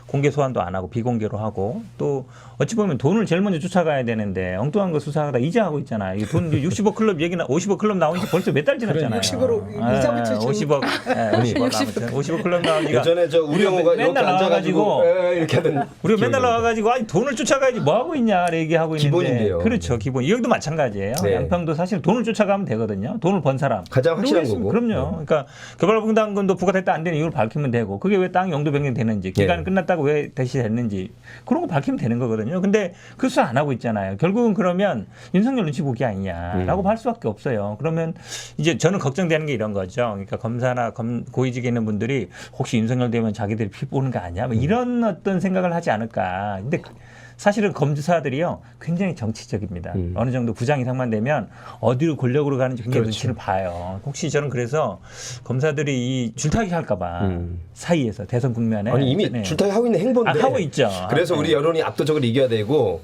[SPEAKER 4] 공개 소환도 안 하고 비공개로 하고 또 어찌 보면 돈을 제일 먼저 쫓아가야 되는데 엉뚱한 거 수사하다 이자 하고 있잖아요. 이게 돈 60억 클럽 얘기나 50억 클럽 나온 지 벌써 몇 달 지났잖아요.
[SPEAKER 3] 60으로 이자 붙여주는
[SPEAKER 4] 50억. 50억 클럽 나오니까
[SPEAKER 2] 예전에 저 우리 영호가 이렇게
[SPEAKER 4] 맨날
[SPEAKER 2] 앉아가지고
[SPEAKER 4] 나와가지고
[SPEAKER 2] 이렇게 하던
[SPEAKER 4] 우리가 맨날
[SPEAKER 2] 기억이
[SPEAKER 4] 나와가지고 아니 돈을 쫓아가야지 뭐 하고 있냐 얘기하고 있는데
[SPEAKER 2] 기본인데요.
[SPEAKER 4] 그렇죠 기본. 이 여기도 마찬가지예요.
[SPEAKER 2] 네.
[SPEAKER 4] 양평도 사실 돈을 쫓아가면 되거든요. 돈을 번 사람.
[SPEAKER 2] 가장 확실한
[SPEAKER 4] 누구
[SPEAKER 2] 거고.
[SPEAKER 4] 그럼요. 그러니까 개발분담금도 부과됐다 안 되는 이유를 밝히면 되고 그게 왜 땅 용도 변경이 되는지 기간이 끝났다고 왜 다시 됐는지 그런 거 밝히면 되는 거거든요. 근데 그 수사 안 하고 있잖아요. 결국은 그러면 윤석열 눈치 보기 아니냐라고 할 수밖에 없어요. 그러면 이제 저는 걱정되는 게 이런 거죠. 그러니까 검사나 고위직에 있는 분들이 혹시 윤석열 되면 자기들이 피 보는 거 아니야? 뭐 이런 어떤 생각을 하지 않을까. 근데 사실은 검사들이요 굉장히 정치적입니다. 어느 정도 부장 이상만 되면 어디로 권력으로 가는지 굉장히 눈치를 봐요. 혹시 저는 그래서 검사들이 이 줄타기 할까봐 사이에서 대선 국면에
[SPEAKER 2] 아니 이미
[SPEAKER 4] 네.
[SPEAKER 2] 줄타기 하고 있는 행보인데.
[SPEAKER 4] 하고 있죠.
[SPEAKER 2] 그래서
[SPEAKER 4] 네.
[SPEAKER 2] 우리 여론이 압도적으로 이겨야 되고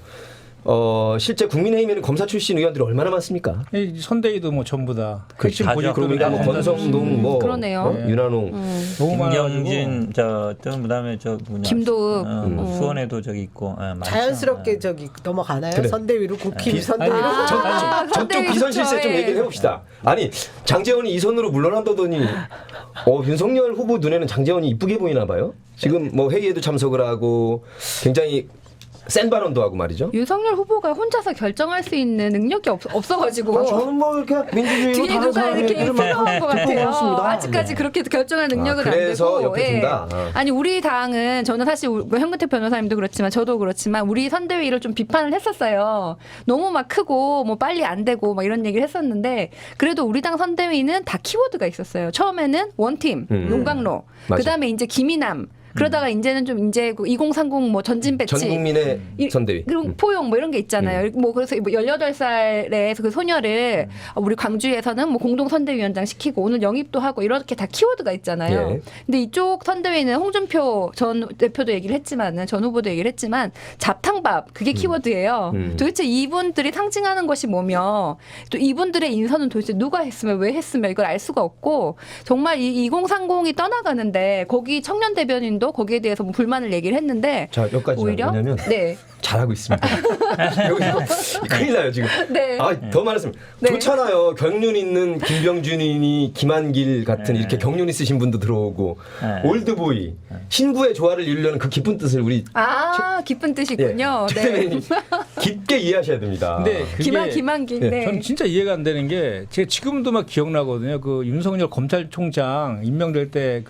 [SPEAKER 2] 실제 국민의힘에는 검사 출신 의원들이 얼마나 많습니까?
[SPEAKER 5] 이 선대위도 뭐 전부 다 핵심
[SPEAKER 4] 가죠.
[SPEAKER 5] 보직급으로
[SPEAKER 2] 그러니까 뭐
[SPEAKER 5] 다
[SPEAKER 2] 권성동 뭐
[SPEAKER 1] 그러네요.
[SPEAKER 2] 윤한홍
[SPEAKER 5] 너무 많아가지고
[SPEAKER 4] 김경진 그다음에 저 뭐냐
[SPEAKER 1] 김도읍.
[SPEAKER 4] 수원에도 저기 있고 많죠.
[SPEAKER 3] 자연스럽게 저기 넘어가나요?
[SPEAKER 2] 그래.
[SPEAKER 3] 선대위로 국힘 선대위로.
[SPEAKER 2] 저쪽
[SPEAKER 1] 선대위
[SPEAKER 2] 비선
[SPEAKER 1] 좋죠.
[SPEAKER 2] 실세 좀
[SPEAKER 1] 예.
[SPEAKER 2] 얘기를 해봅시다. 아니 장재원이 이 선으로 물러난다더니 윤석열 후보 눈에는 장재원이 이쁘게 보이나 봐요. 지금 뭐 회의에도 참석을 하고 굉장히 센 발언도 하고 말이죠.
[SPEAKER 1] 윤석열 후보가 혼자서 결정할 수 있는 능력이 없어가지고
[SPEAKER 2] 저는 뭐 이렇게 민주주의로
[SPEAKER 1] 뒤에
[SPEAKER 2] 다른
[SPEAKER 1] 누가
[SPEAKER 2] 사람의
[SPEAKER 1] 이렇게
[SPEAKER 2] 얘기를
[SPEAKER 1] 필요한 것 같아요.
[SPEAKER 2] 고맙습니다.
[SPEAKER 1] 아직까지 그렇게 결정할 능력은 안
[SPEAKER 2] 그래서
[SPEAKER 1] 되고.
[SPEAKER 2] 옆에 둔다.
[SPEAKER 1] 아니 우리 당은 저는 사실 뭐 현근택 변호사님도 그렇지만 저도 그렇지만 우리 선대위를 좀 비판을 했었어요. 너무 막 크고 뭐 빨리 안 되고 막 이런 얘기를 했었는데 그래도 우리 당 선대위는 다 키워드가 있었어요. 처음에는 원팀, 용광로,
[SPEAKER 2] 맞아.
[SPEAKER 1] 그다음에 이제 김이남. 그러다가 이제는 좀 이제 2030 뭐 전진 배치
[SPEAKER 2] 전 국민의 선대위.
[SPEAKER 1] 그리고 포용 뭐 이런 게 있잖아요. 뭐 그래서 뭐 18살의 그 소녀를 우리 광주에서는 뭐 공동 선대위원장 시키고 오늘 영입도 하고 이렇게 다 키워드가 있잖아요.
[SPEAKER 2] 예.
[SPEAKER 1] 근데 이쪽 선대위는 홍준표 전 대표도 얘기를 했지만은 전 후보도 얘기를 했지만 잡탕밥 그게 키워드예요. 도대체 이분들이 상징하는 것이 뭐며 또 이분들의 인선은 도대체 누가 했으면 왜 했으면 이걸 알 수가 없고 정말 이 2030이 떠나가는데 거기 청년 대변인 거기에 대해서 뭐 불만을 얘기를 했는데
[SPEAKER 2] 자 여기까지
[SPEAKER 1] 오히려
[SPEAKER 2] 왜냐면
[SPEAKER 1] 네.
[SPEAKER 2] 잘하고 있습니다. 여기서 큰일 나요 지금.
[SPEAKER 1] 네.
[SPEAKER 2] 더 말했으면
[SPEAKER 1] 네.
[SPEAKER 2] 좋잖아요. 경륜 있는 김병준이니 김한길 같은 이렇게 경륜 있으신 분도 들어오고 올드보이 신구의 조화를 이루려는 그 깊은 뜻을 우리
[SPEAKER 1] 기쁜 뜻이군요.
[SPEAKER 2] 최
[SPEAKER 1] 네.
[SPEAKER 2] 대변인이 깊게 이해하셔야 됩니다.
[SPEAKER 5] 근데 그게
[SPEAKER 1] 김한길.
[SPEAKER 2] 예.
[SPEAKER 1] 네.
[SPEAKER 5] 전 진짜 이해가 안 되는 게 제가 지금도 막 기억나거든요. 그 윤석열 검찰총장 임명될 때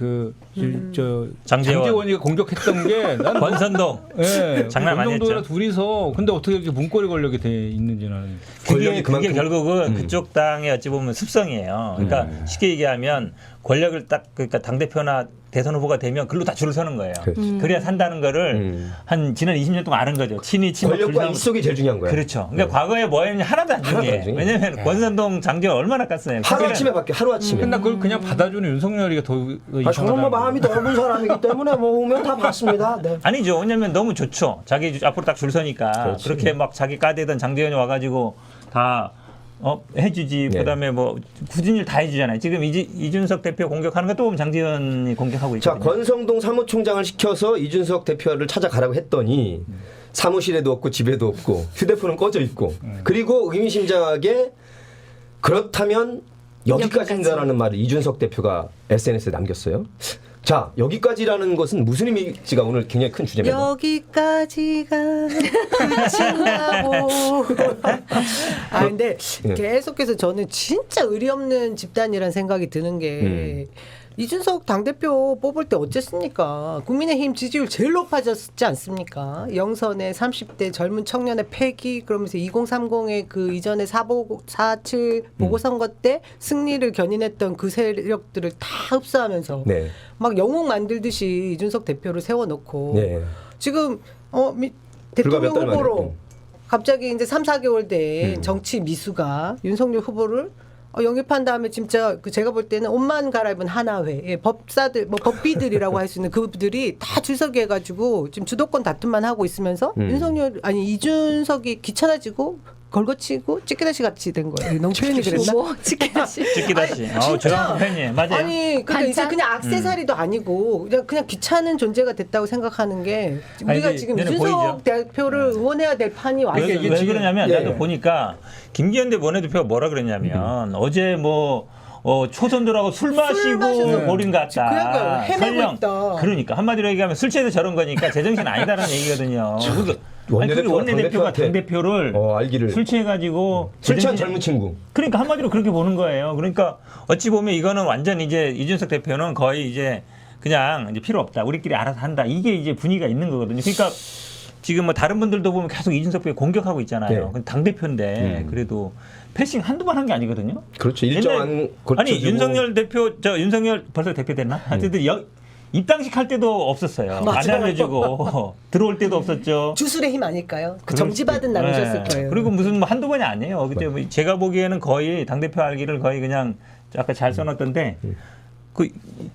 [SPEAKER 5] 저 장재원이가 공격했던 게 난
[SPEAKER 4] 권선동
[SPEAKER 5] 예,
[SPEAKER 4] 장난
[SPEAKER 5] 정도라
[SPEAKER 4] 아니었죠.
[SPEAKER 5] 둘이서 근데 어떻게 이렇게 문고리 권력이 돼 있는지 나는
[SPEAKER 2] 권력이
[SPEAKER 4] 그게
[SPEAKER 2] 그만큼-
[SPEAKER 4] 결국은 그쪽 당의 어찌 보면 습성이에요. 그러니까 쉽게 얘기하면 권력을 그러니까 당 대표나 대선 후보가 되면 글로 다 줄을 서는 거예요. 그래야 산다는 거를 한 지난 20년 동안 아는 거죠. 친이 친박
[SPEAKER 2] 권력과
[SPEAKER 4] 불상-
[SPEAKER 2] 일속이 제일 중요한 거예요.
[SPEAKER 4] 그렇죠. 그러니까 과거에 뭐 했는지 하나도 안
[SPEAKER 2] 하나도
[SPEAKER 4] 중요해.
[SPEAKER 2] 안 중요해.
[SPEAKER 4] 왜냐하면 권선동 장재원 얼마나 깠어요.
[SPEAKER 2] 하루 아침에 바뀌어 하루 아침에.
[SPEAKER 5] 근데 그걸 그냥 받아주는 윤석열이가 더
[SPEAKER 2] 저는 뭐
[SPEAKER 5] 이상하다는
[SPEAKER 2] 마음이 넓은 사람이기 때문에 뭐 오면 다 봤습니다. 네.
[SPEAKER 4] 아니죠. 왜냐면 너무 좋죠. 자기 앞으로 딱 줄 서니까
[SPEAKER 2] 그렇지.
[SPEAKER 4] 그렇게 막 자기 까대던 장재원이 와가지고 다 해주지.
[SPEAKER 2] 네.
[SPEAKER 4] 그다음에 뭐 굳은 일 다 해주잖아요. 지금 이준석 대표 공격하는 것도 보면 장재원이 공격하고
[SPEAKER 2] 자
[SPEAKER 4] 있거든요.
[SPEAKER 2] 권성동 사무총장을 시켜서 이준석 대표를 찾아가라고 했더니 사무실에도 없고 집에도 없고 휴대폰은 꺼져 있고 그리고 의미심장하게 그렇다면 여기까지인가라는 말을 이준석 대표가 SNS에 남겼어요. 자 여기까지라는 것은 무슨 의미인지가 오늘 굉장히 큰 주제입니다.
[SPEAKER 3] 여기까지가 끝인가고. 근데
[SPEAKER 2] 예.
[SPEAKER 3] 계속해서 저는 진짜 의리 없는 집단이라는 생각이 드는 게 이준석 당대표 뽑을 때 어쨌습니까? 국민의힘 지지율 제일 높아졌지 않습니까? 영선의 30대 젊은 청년의 패기 그러면서 2030의 그 이전에 4.7 보궐선거 때 승리를 견인했던 그 세력들을 다 흡수하면서
[SPEAKER 2] 네.
[SPEAKER 3] 막 영웅 만들듯이 이준석 대표를 세워놓고
[SPEAKER 2] 네.
[SPEAKER 3] 지금
[SPEAKER 2] 불과 몇
[SPEAKER 3] 대통령
[SPEAKER 2] 달 만에.
[SPEAKER 3] 후보로 갑자기 이제 3, 4개월 된 정치 미수가 윤석열 후보를 영입한 다음에 진짜 제가 볼 때는 옷만 갈아입은 하나회 법사들 뭐 법비들이라고 할 수 있는 그분들이 다 줄서기 해가지고 지금 주도권 다툼만 하고 있으면서 이준석이 귀찮아지고 걸거치고 찌개다시 같이 된 거예요. 너무 표현이 그랬나?
[SPEAKER 1] 뭐 치킨다시.
[SPEAKER 4] 찍기다시.
[SPEAKER 3] 진짜.
[SPEAKER 4] 저런 편이에요. 맞아요.
[SPEAKER 3] 아니 그러니까 이제
[SPEAKER 1] 반찬?
[SPEAKER 3] 그냥 악세사리도 아니고 그냥 귀찮은 존재가 됐다고 생각하는 게 우리가
[SPEAKER 4] 이게
[SPEAKER 3] 지금
[SPEAKER 4] 눈에
[SPEAKER 3] 이준석
[SPEAKER 4] 보이죠?
[SPEAKER 3] 대표를 응원해야 될 판이 왔어요.
[SPEAKER 4] 왜 그러냐면
[SPEAKER 2] 예.
[SPEAKER 4] 나도 보니까 김기현 원내대표가 뭐라 그랬냐면 어제 뭐 초선들하고 술 마시고
[SPEAKER 3] 마셔서
[SPEAKER 4] 버린 것 같다.
[SPEAKER 3] 그러니까요. 헤매고
[SPEAKER 4] 설령.
[SPEAKER 3] 있다.
[SPEAKER 4] 그러니까 한마디로 얘기하면 술 취해서 저런 거니까 제정신 아니다라는 얘기거든요. 원내대표가 당대표를
[SPEAKER 2] 알기를.
[SPEAKER 4] 술 취해가지고
[SPEAKER 2] 술 취한
[SPEAKER 4] 제정신이-
[SPEAKER 2] 젊은 친구.
[SPEAKER 4] 그러니까 한마디로 그렇게 보는 거예요. 그러니까 어찌 보면 이거는 완전 이제 이준석 대표는 거의 이제 그냥 이제 필요 없다. 우리끼리 알아서 한다. 이게 이제 분위기가 있는 거거든요. 그러니까 지금 뭐 다른 분들도 보면 계속 이준석 대표 공격하고 있잖아요.
[SPEAKER 2] 네.
[SPEAKER 4] 당 대표인데 그래도 패싱 한두 번 한 게 아니거든요.
[SPEAKER 2] 그렇죠. 일정한
[SPEAKER 4] 아니
[SPEAKER 2] 고쳐주고.
[SPEAKER 4] 윤석열 대표 윤석열 벌써 대표 됐나? 하여튼 입당식 할 때도 없었어요.
[SPEAKER 3] 맞아요.
[SPEAKER 4] 안아주고 들어올 때도 없었죠.
[SPEAKER 3] 주술의 힘 아닐까요? 그
[SPEAKER 4] 그럴
[SPEAKER 3] 정지받은
[SPEAKER 4] 때.
[SPEAKER 3] 나누셨을
[SPEAKER 4] 네.
[SPEAKER 3] 거예요.
[SPEAKER 4] 그리고 무슨 뭐 한두 번이 아니에요. 그때 뭐 제가 보기에는 거의 당대표 알기를 거의 그냥 아까 잘 써놨던데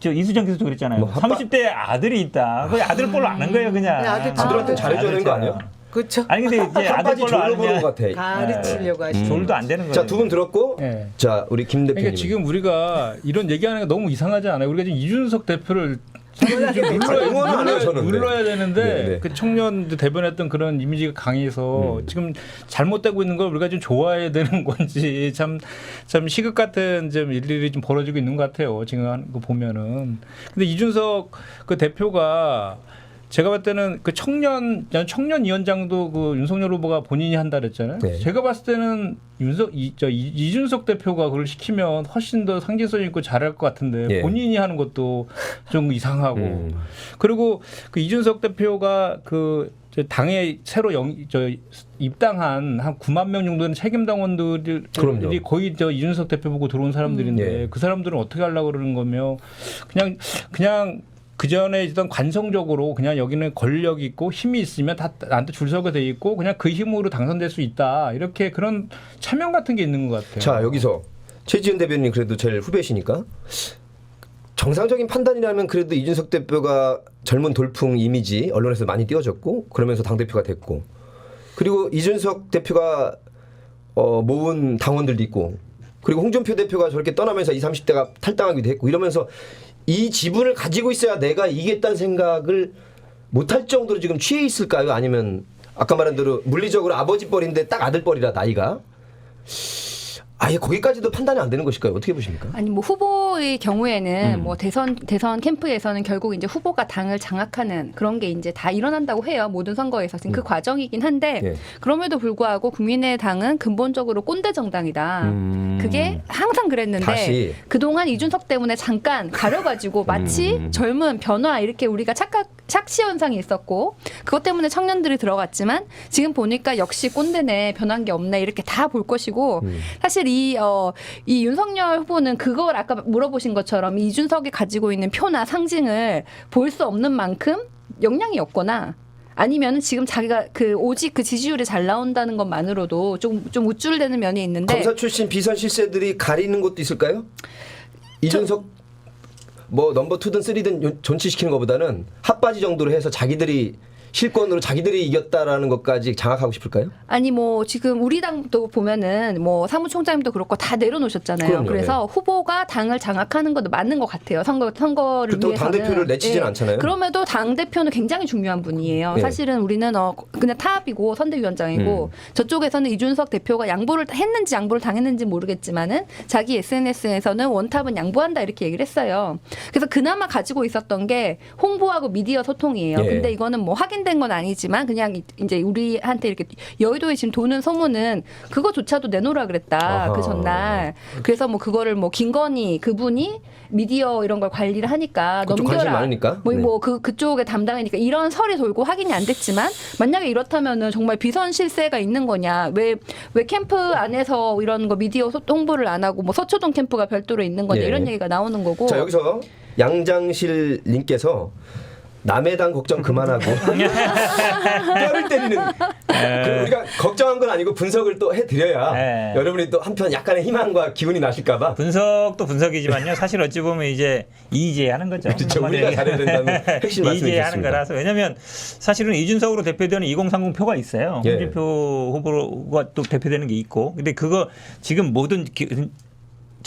[SPEAKER 4] 저 이수정 교수도 그랬잖아요.
[SPEAKER 2] 뭐 합방-
[SPEAKER 4] 30대 아들이 있다. 거의 아들 볼로 아는 거예요 그냥.
[SPEAKER 3] 네, 아들
[SPEAKER 2] 아들한테 잘해줘야 되는 거 아니야?
[SPEAKER 3] 그렇죠.
[SPEAKER 4] 아니 근데 이제 아들
[SPEAKER 2] 한바지
[SPEAKER 4] 볼로
[SPEAKER 2] 졸로 보는 것
[SPEAKER 4] 알면
[SPEAKER 2] 같아.
[SPEAKER 3] 가르치려고 하시죠.
[SPEAKER 4] 졸도 안 되는 거예요.
[SPEAKER 2] 자, 두 분 들었고,
[SPEAKER 5] 네.
[SPEAKER 2] 자, 우리 김 대표님.
[SPEAKER 5] 그러니까 지금 우리가 이런 얘기하는 게 너무 이상하지 않아요? 우리가 지금 이준석 대표를
[SPEAKER 2] 응원은 안 해요, 저는.
[SPEAKER 5] 눌러야 되는데
[SPEAKER 2] 네.
[SPEAKER 5] 그 청년 대변했던 그런 이미지가 강해서 지금 잘못되고 있는 걸 우리가 좀 좋아해야 되는 건지 참 시극 같은 좀 일일이 좀 벌어지고 있는 것 같아요. 지금 하는 거 보면은. 근데 이준석 그 대표가 제가 봤을 때는 그 청년위원장도 그 윤석열 후보가 본인이 한다 그랬잖아요.
[SPEAKER 2] 네.
[SPEAKER 5] 제가 봤을 때는 이준석 대표가 그걸 시키면 훨씬 더 상징성 있고 잘할 것 같은데
[SPEAKER 2] 예.
[SPEAKER 5] 본인이 하는 것도 좀 이상하고 그리고 그 이준석 대표가 그 당에 새로 입당한 한 9만 명 정도는 책임당원들이
[SPEAKER 2] 그럼요.
[SPEAKER 5] 거의 이준석 대표 보고 들어온 사람들인데
[SPEAKER 2] 예.
[SPEAKER 5] 그 사람들은 어떻게 하려고 그러는 거며 그냥 그 전에 있던 관성적으로 그냥 여기는 권력 있고 힘이 있으면 다 나한테 줄 서게 돼 있고 그냥 그 힘으로 당선될 수 있다 이렇게 그런 체면 같은 게 있는 것 같아요.
[SPEAKER 2] 자, 여기서 최지은 대변인 그래도 제일 후배시니까 정상적인 판단이라면 그래도 이준석 대표가 젊은 돌풍 이미지 언론에서 많이 띄워졌고 그러면서 당대표가 됐고 그리고 이준석 대표가 모은 당원들도 있고 그리고 홍준표 대표가 저렇게 떠나면서 20, 30대가 탈당하기도 했고 이러면서 이 지분을 가지고 있어야 내가 이기겠다는 생각을 못할 정도로 지금 취해 있을까요? 아니면 아까 말한 대로 물리적으로 아버지 뻘인데 딱 아들 뻘이라 나이가 아예 거기까지도 판단이 안 되는 것일까요? 어떻게 보십니까?
[SPEAKER 1] 아니 뭐 후보의 경우에는 뭐 대선 캠프에서는 결국 이제 후보가 당을 장악하는 그런 게 이제 다 일어난다고 해요. 모든 선거에서 지금 그 과정이긴 한데
[SPEAKER 2] 예.
[SPEAKER 1] 그럼에도 불구하고 국민의당은 근본적으로 꼰대 정당이다. 그게 항상 그랬는데
[SPEAKER 2] 다시.
[SPEAKER 1] 그동안 이준석 때문에 잠깐 가려가지고 마치 젊은 변화 이렇게 우리가 착시 현상이 있었고 그것 때문에 청년들이 들어갔지만 지금 보니까 역시 꼰대네 변한 게 없네 이렇게 다 볼 것이고 사실 이 윤석열 후보는 그걸 아까 물어보신 것처럼 이준석이 가지고 있는 표나 상징을 볼 수 없는 만큼 역량이 없거나 아니면 지금 자기가 오직 그 지지율이 잘 나온다는 것만으로도 좀 우쭐대는 면이 있는데
[SPEAKER 2] 검사 출신 비선 실세들이 가리는 것도 있을까요? 이준석 뭐 넘버 2든 3든 존치시키는 것보다는 핫바지 정도로 해서 자기들이 실권으로 자기들이 이겼다라는 것까지 장악하고 싶을까요?
[SPEAKER 1] 아니 뭐 지금 우리 당도 보면은 뭐 사무총장님도 그렇고 다 내려놓으셨잖아요.
[SPEAKER 2] 그럼요,
[SPEAKER 1] 그래서 후보가 당을 장악하는 것도 맞는 것 같아요. 선거를
[SPEAKER 2] 그렇다고
[SPEAKER 1] 위해서는.
[SPEAKER 2] 당대표를 내치진 않잖아요.
[SPEAKER 1] 그럼에도 당대표는 굉장히 중요한 분이에요.
[SPEAKER 2] 네.
[SPEAKER 1] 사실은 우리는 그냥 타합이고 선대위원장이고 저쪽에서는 이준석 대표가 양보를 했는지 양보를 당했는지 모르겠지만은 자기 SNS에서는 원탑은 양보한다 이렇게 얘기를 했어요. 그래서 그나마 가지고 있었던 게 홍보하고 미디어 소통이에요.
[SPEAKER 2] 예.
[SPEAKER 1] 근데 이거는 뭐 확인된 건 아니지만 그냥 이제 우리한테 이렇게 여의도에 지금 도는 소문은 그거조차도 내놓으라 그랬다.
[SPEAKER 2] 아하.
[SPEAKER 1] 그 전날. 그래서 뭐 그거를 뭐 김건희 그분이 미디어 이런 걸 관리를 하니까
[SPEAKER 2] 그쪽 관심
[SPEAKER 1] 넘겨라.
[SPEAKER 2] 많으니까.
[SPEAKER 1] 뭐,
[SPEAKER 2] 네.
[SPEAKER 1] 뭐 그쪽에 담당이니까 이런 설이 돌고 확인이 안 됐지만 만약에 이렇다면은 정말 비선 실세가 있는 거냐? 왜 캠프 안에서 이런 거 미디어 홍보를 안 하고 뭐 서초동 캠프가 별도로 있는 거냐?
[SPEAKER 2] 예.
[SPEAKER 1] 이런 얘기가 나오는 거고.
[SPEAKER 2] 자, 여기서 양장실 님께서 남의 당 걱정 그만하고 뼈를 때리는 그리고 우리가 걱정한 건 아니고 분석을 또 해드려야
[SPEAKER 4] 네.
[SPEAKER 2] 여러분이 또 한편 약간의 희망과 기운이 나실까봐
[SPEAKER 4] 분석도 분석이지만요. 사실 어찌 보면 이제 이의제하는 거죠.
[SPEAKER 2] 진짜 우리가 잘해야 된다는 핵심 말씀이
[SPEAKER 4] 이의제하는
[SPEAKER 2] 있습니다.
[SPEAKER 4] 거라서 왜냐하면 사실은 이준석으로 대표되는 2030 표가 있어요.
[SPEAKER 2] 예.
[SPEAKER 4] 홍준표 후보가 또 대표되는 게 있고. 근데 그거 지금 모든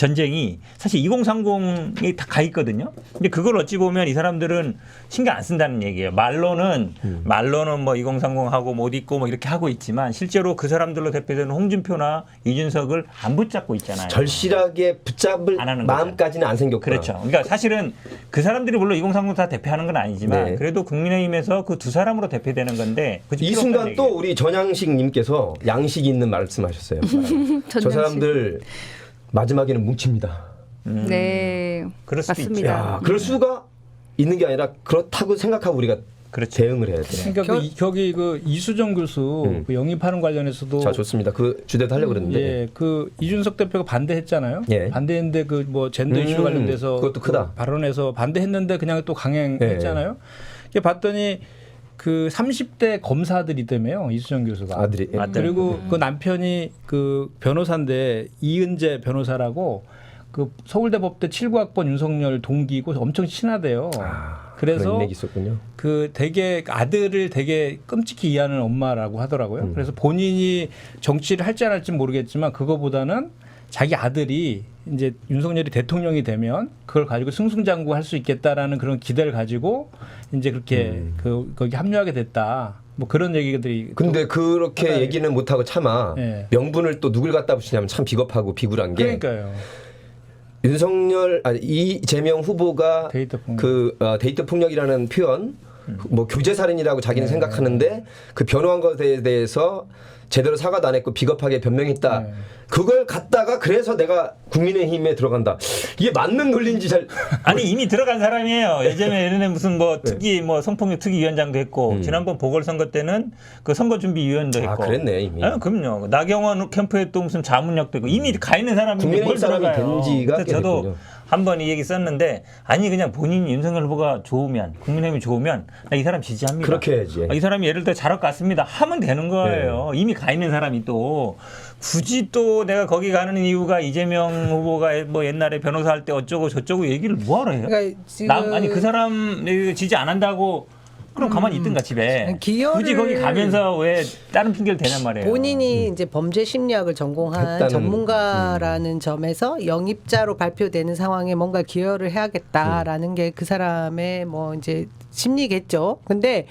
[SPEAKER 4] 전쟁이 사실 2030이 다 가 있거든요. 근데 그걸 어찌 보면 이 사람들은 신경 안 쓴다는 얘기예요. 말로는 뭐 2030하고 못 있고 뭐 이렇게 하고 있지만 실제로 그 사람들로 대표되는 홍준표나 이준석을 안 붙잡고 있잖아요.
[SPEAKER 2] 절실하게 붙잡을
[SPEAKER 4] 안 하는
[SPEAKER 2] 마음까지는 안 생겼구나.
[SPEAKER 4] 그렇죠. 그러니까 사실은 그 사람들이 물론 2030 다 대표하는 건 아니지만
[SPEAKER 2] 네.
[SPEAKER 4] 그래도 국민의힘에서 그 두 사람으로 대표되는 건데 굳이
[SPEAKER 2] 이
[SPEAKER 4] 필요
[SPEAKER 2] 순간
[SPEAKER 4] 없다는
[SPEAKER 2] 또
[SPEAKER 4] 얘기예요.
[SPEAKER 2] 우리 전양식님께서 양식이 있는 말씀하셨어요. 저 사람들 마지막에는 뭉칩니다.
[SPEAKER 1] 네.
[SPEAKER 4] 그럴 수도
[SPEAKER 1] 맞습니다.
[SPEAKER 4] 있죠.
[SPEAKER 2] 야, 그럴 수가 있는 게 아니라 그렇다고 생각하고 우리가
[SPEAKER 4] 그렇죠.
[SPEAKER 2] 대응을 해야 돼요.
[SPEAKER 5] 그러니까 거기 그 이수정 교수 그 영입하는 관련해서도
[SPEAKER 2] 자, 좋습니다. 그 주제도 하려고 그랬는데.
[SPEAKER 5] 예, 그 이준석 대표가 반대했잖아요.
[SPEAKER 2] 예.
[SPEAKER 5] 반대했는데 그 뭐 젠더 이슈 관련돼서
[SPEAKER 2] 그것도 크다.
[SPEAKER 5] 그 발언해서 반대했는데 그냥 또 강행했잖아요. 이게 봤더니 그 30대 검사들이다며요. 이수정 교수가.
[SPEAKER 2] 아들이. 예.
[SPEAKER 4] 아들.
[SPEAKER 5] 그리고 그 남편이 그 변호사인데 이은재 변호사라고 그 서울대 법대 79학번 윤석열 동기고 엄청 친하대요.
[SPEAKER 2] 그런
[SPEAKER 5] 그래서
[SPEAKER 2] 인맥이 있었군요.
[SPEAKER 5] 그 되게 아들을 되게 끔찍히 이해하는 엄마라고 하더라고요. 그래서 본인이 정치를 할지 안 할지 모르겠지만 그거보다는 자기 아들이 이제 윤석열이 대통령이 되면 그걸 가지고 승승장구할 수 있겠다라는 그런 기대를 가지고 이제 그렇게 거기 합류하게 됐다. 뭐 그런 얘기들이.
[SPEAKER 2] 근데 그렇게
[SPEAKER 5] 하나-
[SPEAKER 2] 얘기는 못하고 차마
[SPEAKER 5] 예.
[SPEAKER 2] 명분을 또 누굴 갖다 붙이냐면 참 비겁하고 비굴한 게
[SPEAKER 5] 그러니까요.
[SPEAKER 2] 윤석열 아니 이재명 후보가
[SPEAKER 5] 데이터 폭력.
[SPEAKER 2] 그 데이터 폭력이라는 표현 뭐 교제 살인이라고 자기는 생각하는데 그 변호한 것에 대해서 제대로 사과도 안 했고 비겁하게 변명했다.
[SPEAKER 5] 네.
[SPEAKER 2] 그걸 갖다가 그래서 내가 국민의힘에 들어간다. 이게 맞는 논리인지 잘
[SPEAKER 4] 아니 이미 들어간 사람이에요. 예전에 무슨 뭐
[SPEAKER 2] 네.
[SPEAKER 4] 특위 뭐 성폭력 특위위원장도 했고 지난번 보궐선거 때는 그 선거준비위원도 했고.
[SPEAKER 2] 아, 그랬네, 이미.
[SPEAKER 4] 그럼요. 나경원 캠프에 또 무슨 자문역도 있고 이미 가 있는 사람인데
[SPEAKER 2] 국민의힘
[SPEAKER 4] 뭘
[SPEAKER 2] 사람이
[SPEAKER 4] 들어가요.
[SPEAKER 2] 된 지가
[SPEAKER 4] 그래서
[SPEAKER 2] 꽤
[SPEAKER 4] 저도
[SPEAKER 2] 됐군요.
[SPEAKER 4] 한 번 이 얘기 썼는데 아니 그냥 본인이 윤석열 후보가 좋으면 국민의힘이 좋으면 나 이 사람 지지합니다.
[SPEAKER 2] 그렇게 해야지.
[SPEAKER 4] 이 사람이 예를 들어 잘할 것 같습니다. 하면 되는 거예요.
[SPEAKER 2] 네.
[SPEAKER 4] 이미 가 있는 사람이 또 굳이 또 내가 거기 가는 이유가 이재명 후보가 뭐 옛날에 변호사 할 때 어쩌고 저쩌고 얘기를 뭐하러 해요?
[SPEAKER 3] 그러니까 지금
[SPEAKER 4] 아니 그 사람 지지 안 한다고 그럼 가만히 있든가 집에.
[SPEAKER 3] 기여를-
[SPEAKER 4] 굳이 거기 가면서 왜 다른 핑계를 대냔 말이에요.
[SPEAKER 3] 본인이 이제 범죄 심리학을 전공한
[SPEAKER 2] 했다는-
[SPEAKER 3] 전문가라는 점에서 영입자로 발표되는 상황에 뭔가 기여를 해야겠다라는 게 그 사람의 뭐 이제 심리겠죠. 근데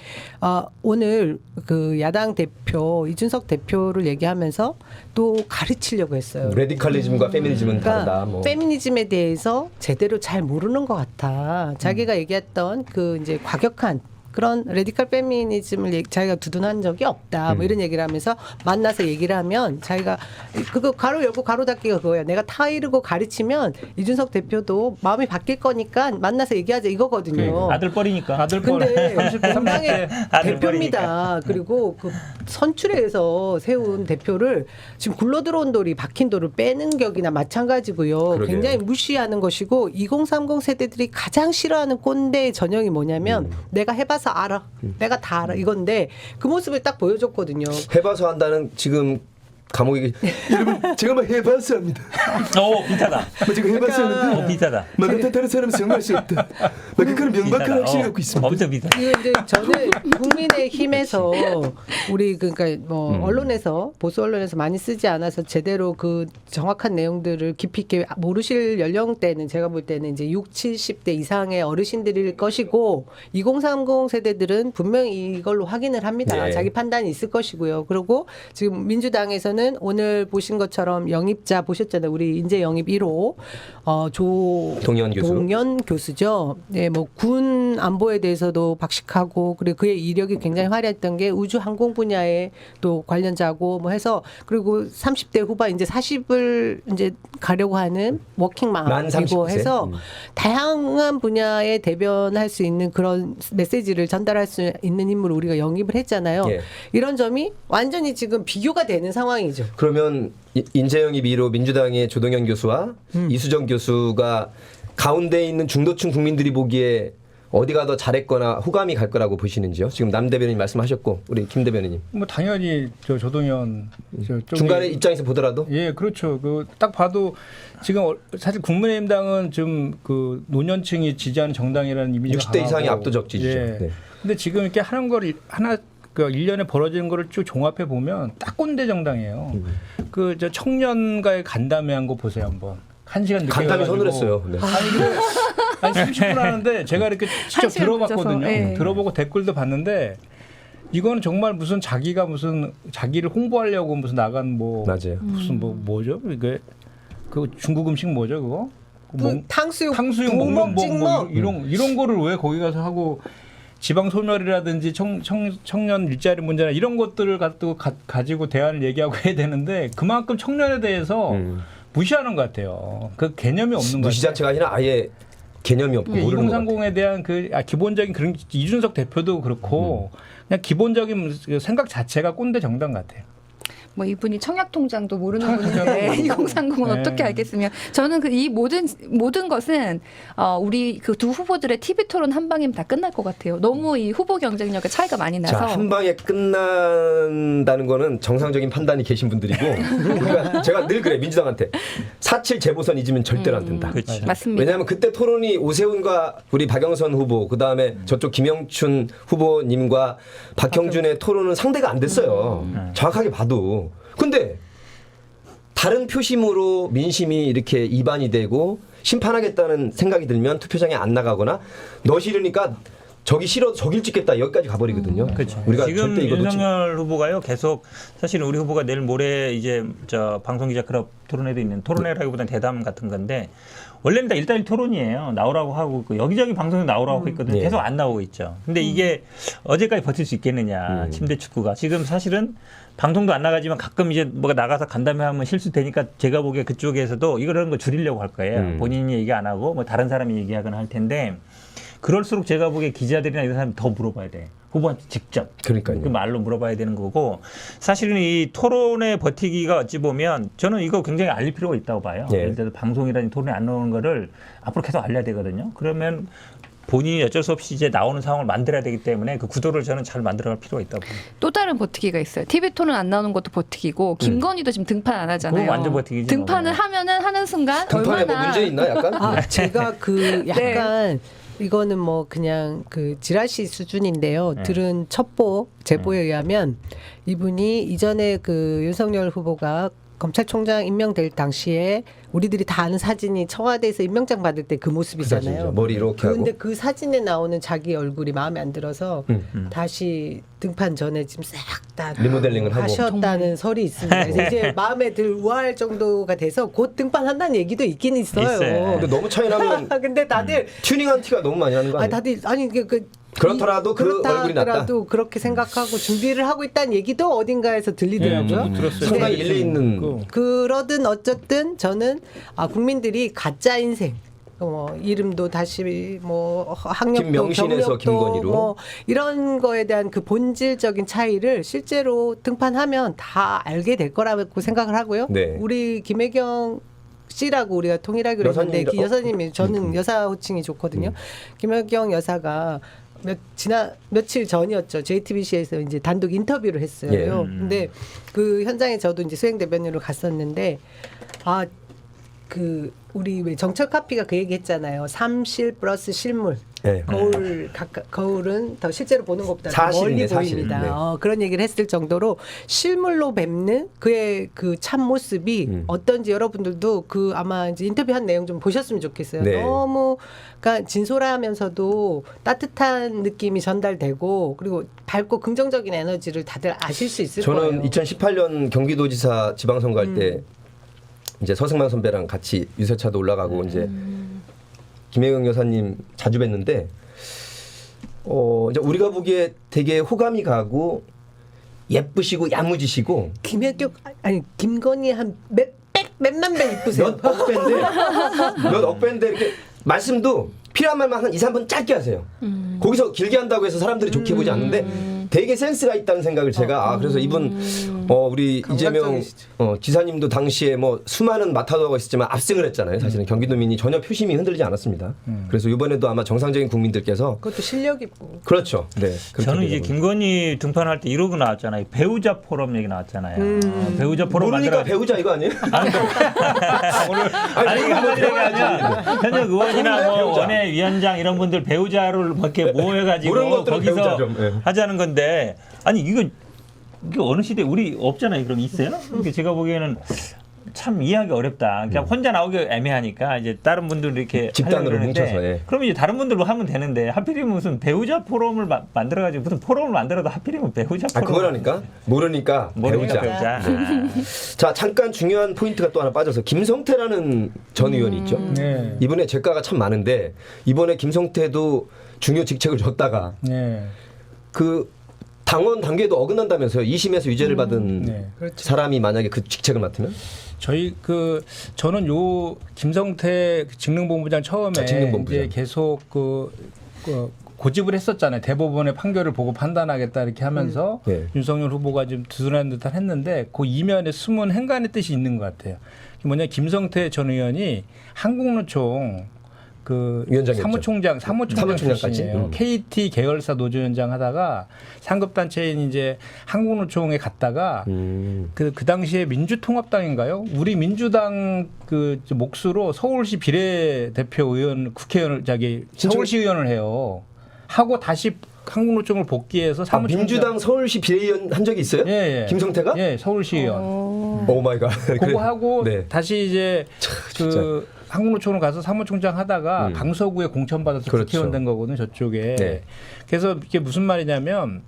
[SPEAKER 3] 오늘 그 야당 대표 이준석 대표를 얘기하면서 또 가르치려고 했어요.
[SPEAKER 2] 레디컬리즘과 페미니즘은
[SPEAKER 3] 그러니까
[SPEAKER 2] 다르다. 뭐.
[SPEAKER 3] 페미니즘에 대해서 제대로 잘 모르는 것 같아. 자기가 얘기했던 그 이제 과격한 그런 레디컬 페미니즘을 자기가 두둔한 적이 없다. 뭐 이런 얘기를 하면서 만나서 얘기를 하면 자기가 그거 가로 열고 가로 닫기가 그거야. 내가 타이르고 가르치면 이준석 대표도 마음이 바뀔 거니까 만나서 얘기하자 이거거든요.
[SPEAKER 4] 아들 뻘이니까.
[SPEAKER 5] 아들 뻘
[SPEAKER 3] 근데
[SPEAKER 5] 30대
[SPEAKER 3] 공당의
[SPEAKER 4] 아들
[SPEAKER 3] 대표입니다. 그리고 그 선출해서 세운 대표를 지금 굴러 들어온 돌이 박힌 돌을 빼는 격이나 마찬가지고요.
[SPEAKER 2] 그러게요.
[SPEAKER 3] 굉장히 무시하는 것이고 2030 세대들이 가장 싫어하는 꼰대의 전형이 뭐냐면 내가 해봐서 알아. 내가 다 알아. 이건데 그 모습을 딱 보여줬거든요.
[SPEAKER 2] 해봐서 한다는 지금 감옥에 여러분 제가 뭐 해봐서 합니다.
[SPEAKER 4] 비슷하다.
[SPEAKER 2] 뭐 지금 해봐서 하는데
[SPEAKER 4] 비슷하다.
[SPEAKER 2] 마음 다른 사람은 성공할 수 없다. 뭐 그런 명백한 확신을 갖고 있습니다.
[SPEAKER 4] 엄청 비슷하다.
[SPEAKER 3] 이거 이제 저는 국민의힘에서 우리 그러니까 뭐 언론에서 보수 언론에서 많이 쓰지 않아서 제대로 그 정확한 내용들을 깊이 있게 모르실 연령대는 제가 볼 때는 이제 6, 70대 이상의 어르신들일 것이고 2030 세대들은 분명히 이걸로 확인을 합니다.
[SPEAKER 2] 네.
[SPEAKER 3] 자기 판단이 있을 것이고요. 그리고 지금 민주당에서는 오늘 보신 것처럼 영입자 보셨잖아요. 우리 인재 영입 1호
[SPEAKER 2] 동현 교수.
[SPEAKER 3] 동현 교수죠. 네, 뭐 군 안보에 대해서도 박식하고 그리고 그의 이력이 굉장히 화려했던 게 우주 항공 분야에 또 관련자고 뭐 해서 그리고 30대 후반 이제 40을 이제 가려고 하는
[SPEAKER 2] 만
[SPEAKER 3] 워킹맘이고
[SPEAKER 2] 30세.
[SPEAKER 3] 해서 다양한 분야에 대변할 수 있는 그런 메시지를 전달할 수 있는 인물을 우리가 영입을 했잖아요.
[SPEAKER 2] 예.
[SPEAKER 3] 이런 점이 완전히 지금 비교가 되는 상황이죠.
[SPEAKER 2] 그러면 인재영입 2로 민주당의 조동현 교수와 이수정 교수가 가운데 있는 중도층 국민들이 보기에 어디가 더 잘했거나 호감이 갈 거라고 보시는지요? 지금 남 대변인 말씀하셨고 우리 김 대변인님
[SPEAKER 5] 뭐 당연히 저 조동현 쪽이-
[SPEAKER 2] 중간에 입장에서 보더라도
[SPEAKER 5] 예, 그렇죠. 그 딱 봐도 지금 사실 국민의힘당은 좀 그 노년층이 지지하는 정당이라는 이미지가
[SPEAKER 2] 60대 이상이
[SPEAKER 5] 강하고.
[SPEAKER 2] 압도적 지지죠.
[SPEAKER 5] 예.
[SPEAKER 2] 네.
[SPEAKER 5] 근데 지금 이렇게 하는 걸 하나 그 1년에 벌어지는 거를 쭉 종합해 보면 딱 꼰대 정당이에요. 그 저 청년과의 간담회한 거 보세요 한번. 1시간 늦게
[SPEAKER 2] 간담이
[SPEAKER 5] 가가지고.
[SPEAKER 2] 서늘했어요. 네.
[SPEAKER 5] 아니 30분 하는데 제가 이렇게 직접
[SPEAKER 1] 1시간
[SPEAKER 5] 들어봤거든요.
[SPEAKER 1] 늦어서, 예.
[SPEAKER 5] 들어보고 댓글도 봤는데 이거는 정말 무슨 자기가 무슨 자기를 홍보하려고 무슨 나간 뭐
[SPEAKER 2] 맞아요.
[SPEAKER 5] 무슨 뭐죠? 이게 그 중국 음식 뭐죠 그거?
[SPEAKER 3] 그 탕수육
[SPEAKER 5] 먹는 뭐
[SPEAKER 3] 찍먹.
[SPEAKER 5] 이런 거를 왜 거기 가서 하고 지방 소멸이라든지 청년 일자리 문제나 이런 것들을 가지고 대안을 얘기하고 해야 되는데 그만큼 청년에 대해서 무시하는 것 같아요. 그 개념이 없는 것
[SPEAKER 2] 무시
[SPEAKER 5] 같아요.
[SPEAKER 2] 자체가 아니라 아예 개념이 없고 모르는 것 같아요.
[SPEAKER 5] 2030에 대한 그 기본적인 그런 이준석 대표도 그렇고 그냥 기본적인 생각 자체가 꼰대 정당 같아요.
[SPEAKER 1] 뭐 이분이 청약 통장도 모르는
[SPEAKER 5] 청약
[SPEAKER 1] 분인데
[SPEAKER 5] 통장도
[SPEAKER 1] 2030은
[SPEAKER 5] 네.
[SPEAKER 1] 어떻게 알겠으며 저는 그 이 모든 것은 우리 그 두 후보들의 TV 토론 한 방이면 다 끝날 것 같아요. 너무 이 후보 경쟁력의 차이가 많이 나서
[SPEAKER 2] 자, 한 방에 끝난다는 거는 정상적인 판단이 계신 분들이고 우리가 제가 늘 그래 민주당한테 4.7 재보선 잊으면 절대로 안 된다.
[SPEAKER 4] 그렇지.
[SPEAKER 1] 맞습니다.
[SPEAKER 2] 왜냐하면 그때 토론이 오세훈과 우리 박영선 후보 그다음에 저쪽 김영춘 후보님과 박형준의 토론은 상대가 안 됐어요. 정확하게 봐도. 근데 다른 표심으로 민심이 이렇게 이반이 되고 심판하겠다는 생각이 들면 투표장에 안 나가거나 너 싫으니까 저기 싫어도 저길 찍겠다 여기까지 가버리거든요.
[SPEAKER 4] 그렇죠.
[SPEAKER 2] 우리가
[SPEAKER 4] 지금
[SPEAKER 2] 절대 이거 놓치.
[SPEAKER 4] 윤석열 후보가요 계속 사실은 우리 후보가 내일 모레 이제 저 방송기자 클럽 토론회도 있는 토론회라기보다는 대담 같은 건데 원래는 다 1대1 토론이에요. 나오라고 하고 있고 여기저기 방송에 나오라고 하고 있거든요.
[SPEAKER 2] 네.
[SPEAKER 4] 계속 안 나오고 있죠. 근데 이게 어제까지 버틸 수 있겠느냐. 침대 축구가. 지금 사실은 방송도 안 나가지만 가끔 이제 뭐가 나가서 간담회 하면 실수되니까 제가 보기에 그쪽에서도 이런 거 줄이려고 할 거예요. 본인이 얘기 안 하고 뭐 다른 사람이 얘기하거나 할 텐데 그럴수록 제가 보기에 기자들이나 이런 사람이 더 물어봐야 돼. 후보한테 직접.
[SPEAKER 2] 그러니까요.
[SPEAKER 4] 그 말로 물어봐야 되는 거고 사실은 이 토론에 버티기가 어찌 보면 저는 이거 굉장히 알릴 필요가 있다고 봐요.
[SPEAKER 2] 예.
[SPEAKER 4] 예를 들어서 방송이라든지 토론에 안 나오는 거를 앞으로 계속 알려야 되거든요. 그러면 본인이 어쩔 수 없이 이제 나오는 상황을 만들어야 되기 때문에 그 구도를 저는 잘 만들어갈 필요가 있다고 봐요.
[SPEAKER 1] 또 다른 버티기가 있어요. TV 토론 안 나오는 것도 버티기고 김건희도 지금 등판 안 하잖아요.
[SPEAKER 4] 그거 완전 버티기지,
[SPEAKER 1] 등판을
[SPEAKER 4] 너무.
[SPEAKER 1] 하면은 하는 순간
[SPEAKER 2] 등판에 뭐
[SPEAKER 1] 얼마나
[SPEAKER 2] 문제 있나 약간?
[SPEAKER 3] 아, 제가 그 약간 이거는 뭐 그냥 그 지라시 수준인데요.
[SPEAKER 4] 네.
[SPEAKER 3] 들은 첩보 제보에 의하면 이분이 이전에 그 윤석열 후보가 검찰총장 임명될 당시에 우리들이 다 아는 사진이 청와대에서 임명장 받을 때 그 모습이잖아요.
[SPEAKER 2] 사진이죠. 머리 이렇게 하고.
[SPEAKER 3] 그런데 그 사진에 나오는 자기 얼굴이 마음에 안 들어서 다시 등판 전에 지금 싹 다
[SPEAKER 2] 리모델링을 하고.
[SPEAKER 3] 하셨다는 설이 있습니다. 그래서 이제 마음에 들 우아할 정도가 돼서 곧 등판한다는 얘기도 있긴 있어요.
[SPEAKER 4] 있어요.
[SPEAKER 2] 근데 너무 차이 나면
[SPEAKER 3] 근데 다들
[SPEAKER 2] 튜닝한 티가 너무 많이 나는 거 아니에요?
[SPEAKER 3] 다들 아니
[SPEAKER 2] 그렇더라도 그 얼굴이 낫다?
[SPEAKER 3] 그렇더라도 그렇게 생각하고 준비를 하고 있다는 얘기도 어딘가에서 들리더라고요.
[SPEAKER 5] 저도 들었어요.
[SPEAKER 2] 상당히
[SPEAKER 5] 네.
[SPEAKER 2] 일리 있는
[SPEAKER 5] 그
[SPEAKER 3] 그러든 어쨌든 저는 국민들이 가짜 인생 이름도 다시 뭐 학력도
[SPEAKER 2] 김명신에서
[SPEAKER 3] 경력도
[SPEAKER 2] 김건희로.
[SPEAKER 3] 뭐 이런 거에 대한 그 본질적인 차이를 실제로 등판하면 다 알게 될 거라고 생각을 하고요.
[SPEAKER 2] 네.
[SPEAKER 3] 우리 김혜경 씨라고 우리가 통일하기로 했는데
[SPEAKER 2] 여사님이라-
[SPEAKER 3] 여사님이 저는 여사 호칭이 좋거든요. 김혜경 여사가 며칠 전이었죠. JTBC에서 이제 단독 인터뷰를 했어요.
[SPEAKER 2] 예.
[SPEAKER 3] 근데 그 현장에 저도 이제 수행 대변인으로 갔었는데 그 우리 왜 정철 카피가 그 얘기했잖아요. 삼실 플러스 실물.
[SPEAKER 2] 네.
[SPEAKER 3] 거울은 더 실제로 보는 것보다 더
[SPEAKER 2] 사실이네,
[SPEAKER 3] 멀리
[SPEAKER 2] 사실.
[SPEAKER 3] 보입니다.
[SPEAKER 2] 네.
[SPEAKER 3] 그런 얘기를 했을 정도로 실물로 뵙는 그의 그 참 모습이 어떤지 여러분들도 그 아마 이제 인터뷰한 내용 좀 보셨으면 좋겠어요.
[SPEAKER 2] 네.
[SPEAKER 3] 너무 그러니까 진솔하면서도 따뜻한 느낌이 전달되고 그리고 밝고 긍정적인 에너지를 다들 아실 수 있을 거예요.
[SPEAKER 2] 저는 2018년 경기도지사 지방선거 할 때 이제 서승만 선배랑 같이 유세차도 올라가고 이제 김혜경 여사님 자주 뵀는데 이제 우리가 보기에 되게 호감이 가고 예쁘시고 야무지시고
[SPEAKER 3] 김혜경 아니 김건희 한 몇만 배 이쁘세요.
[SPEAKER 2] 몇 억배인데 이렇게 말씀도 필요한 말만 한 2, 3분 짧게 하세요. 거기서 길게 한다고 해서 사람들이 좋게 보지 않는데 되게 센스가 있다는 생각을 제가 그래서 이분 우리 이재명
[SPEAKER 3] 감각적이시죠.
[SPEAKER 2] 지사님도 당시에 뭐 수많은 마타도가 있었지만 압승을 했잖아요. 사실은 경기도민이 전혀 표심이 흔들리지 않았습니다. 그래서 이번에도 아마 정상적인 국민들께서
[SPEAKER 3] 그것도 실력 있고.
[SPEAKER 2] 그렇죠. 네. 그렇게
[SPEAKER 4] 저는 이제
[SPEAKER 2] 되는
[SPEAKER 4] 김건희 등판할 때 이러고 나왔잖아요. 배우자 포럼 얘기 나왔잖아요. 배우자
[SPEAKER 2] 거죠.
[SPEAKER 4] 포럼
[SPEAKER 2] 모르니까
[SPEAKER 4] 만들어.
[SPEAKER 2] 배우자 이거 아니에요?
[SPEAKER 4] 아니 이게 한마디 얘기하면 현역 의원이나 뭐
[SPEAKER 2] 배우자.
[SPEAKER 4] 원외 위원장 이런 분들 배우자를 이렇게
[SPEAKER 2] 모르는
[SPEAKER 4] 모여가지고
[SPEAKER 2] 것들은 배우자
[SPEAKER 4] 거기서
[SPEAKER 2] 좀, 예.
[SPEAKER 4] 하자는 건데 아니 이게 어느 시대 우리 없잖아요. 그럼 있어요? 그러니까 제가 보기에는 참 이해하기 어렵다. 그냥 혼자 나오기 애매하니까 이제 다른 분들 이렇게
[SPEAKER 2] 집단으로
[SPEAKER 4] 하려고 그러는데
[SPEAKER 2] 뭉쳐서, 예.
[SPEAKER 4] 그러면 이제 다른 분들로 하면 되는데 하필이면 무슨 배우자 포럼을 만들어가지고 무슨 포럼을 만들어도 하필이면 배우자
[SPEAKER 2] 아,
[SPEAKER 4] 포럼.
[SPEAKER 2] 그거라니까 모르니까
[SPEAKER 4] 모르니까
[SPEAKER 2] 배우자.
[SPEAKER 4] 배우자.
[SPEAKER 2] 자, 잠깐 중요한 포인트가 또 하나 빠져서 김성태라는 전 의원이 있죠.
[SPEAKER 5] 네.
[SPEAKER 2] 이번에 죄가가 참 많은데 이번에 김성태도 중요 직책을 줬다가
[SPEAKER 5] 네.
[SPEAKER 2] 그 당원 단계도 어긋난다면서요. 2심에서 유죄를 받은
[SPEAKER 5] 네.
[SPEAKER 2] 사람이 만약에 그 직책을 맡으면
[SPEAKER 5] 저는 요 김성태 직능본부장 처음에
[SPEAKER 2] 직능본부장.
[SPEAKER 5] 이제 계속 고집을 했었잖아요. 대법원의 판결을 보고 판단하겠다 이렇게 하면서
[SPEAKER 2] 네.
[SPEAKER 5] 윤석열 후보가 좀 두둔하는 듯한 했는데 그 이면에 숨은 행간의 뜻이 있는 것 같아요. 뭐냐 김성태 전 의원이 한국노총 그
[SPEAKER 2] 위원장이었죠.
[SPEAKER 5] 사무총장 출신이에요.
[SPEAKER 2] 사무총장까지?
[SPEAKER 5] KT 계열사 노조위원장 하다가 상급 단체인 이제 한국노총에 갔다가 그 당시에 민주통합당인가요? 우리 민주당 그 몫으로 서울시 비례대표 의원 국회의원을 서울시 의원을 해요. 하고 다시 한국노총을 복귀해서 사무총장.
[SPEAKER 2] 민주당 서울시 비례의원 한 적이 있어요?
[SPEAKER 5] 예.
[SPEAKER 2] 김성태가?
[SPEAKER 5] 예, 서울시 의원.
[SPEAKER 2] 오 마이 갓.
[SPEAKER 5] 그거 하고
[SPEAKER 2] 네.
[SPEAKER 5] 다시 이제
[SPEAKER 2] 진짜.
[SPEAKER 5] 그 한국노총으로 가서 사무총장 하다가 강서구에 공천받아서
[SPEAKER 2] 그렇죠.
[SPEAKER 5] 국회의원 된 거거든요. 저쪽에.
[SPEAKER 2] 네.
[SPEAKER 5] 그래서 이게 무슨 말이냐면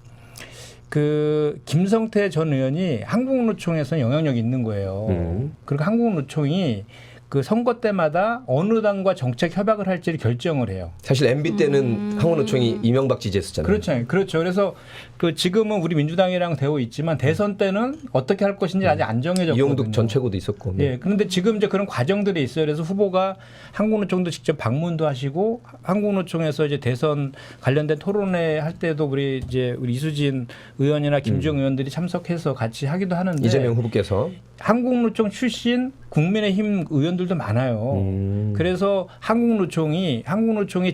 [SPEAKER 5] 그 김성태 전 의원이 한국노총에서는 영향력이 있는 거예요. 그리고 한국노총이 그 선거 때마다 어느 당과 정책 협약을 할지를 결정을 해요.
[SPEAKER 2] 사실 MB 때는 한국노총이 이명박 지지했었잖아요.
[SPEAKER 5] 그렇죠. 그래서 그 지금은 우리 민주당이랑 되어 있지만 대선 때는 어떻게 할 것인지 아직 안 정해졌거든요.
[SPEAKER 2] 이용득 전 최고도 있었고.
[SPEAKER 5] 예. 그런데 지금 이제 그런 과정들이 있어요. 그래서 후보가 한국노총도 직접 방문도 하시고 한국노총에서 이제 대선 관련된 토론회 할 때도 우리 이수진 의원이나 김주영 의원들이 참석해서 같이 하기도 하는데
[SPEAKER 2] 이재명 후보께서
[SPEAKER 5] 한국노총 출신 국민의힘 의원들도 많아요. 그래서 한국노총의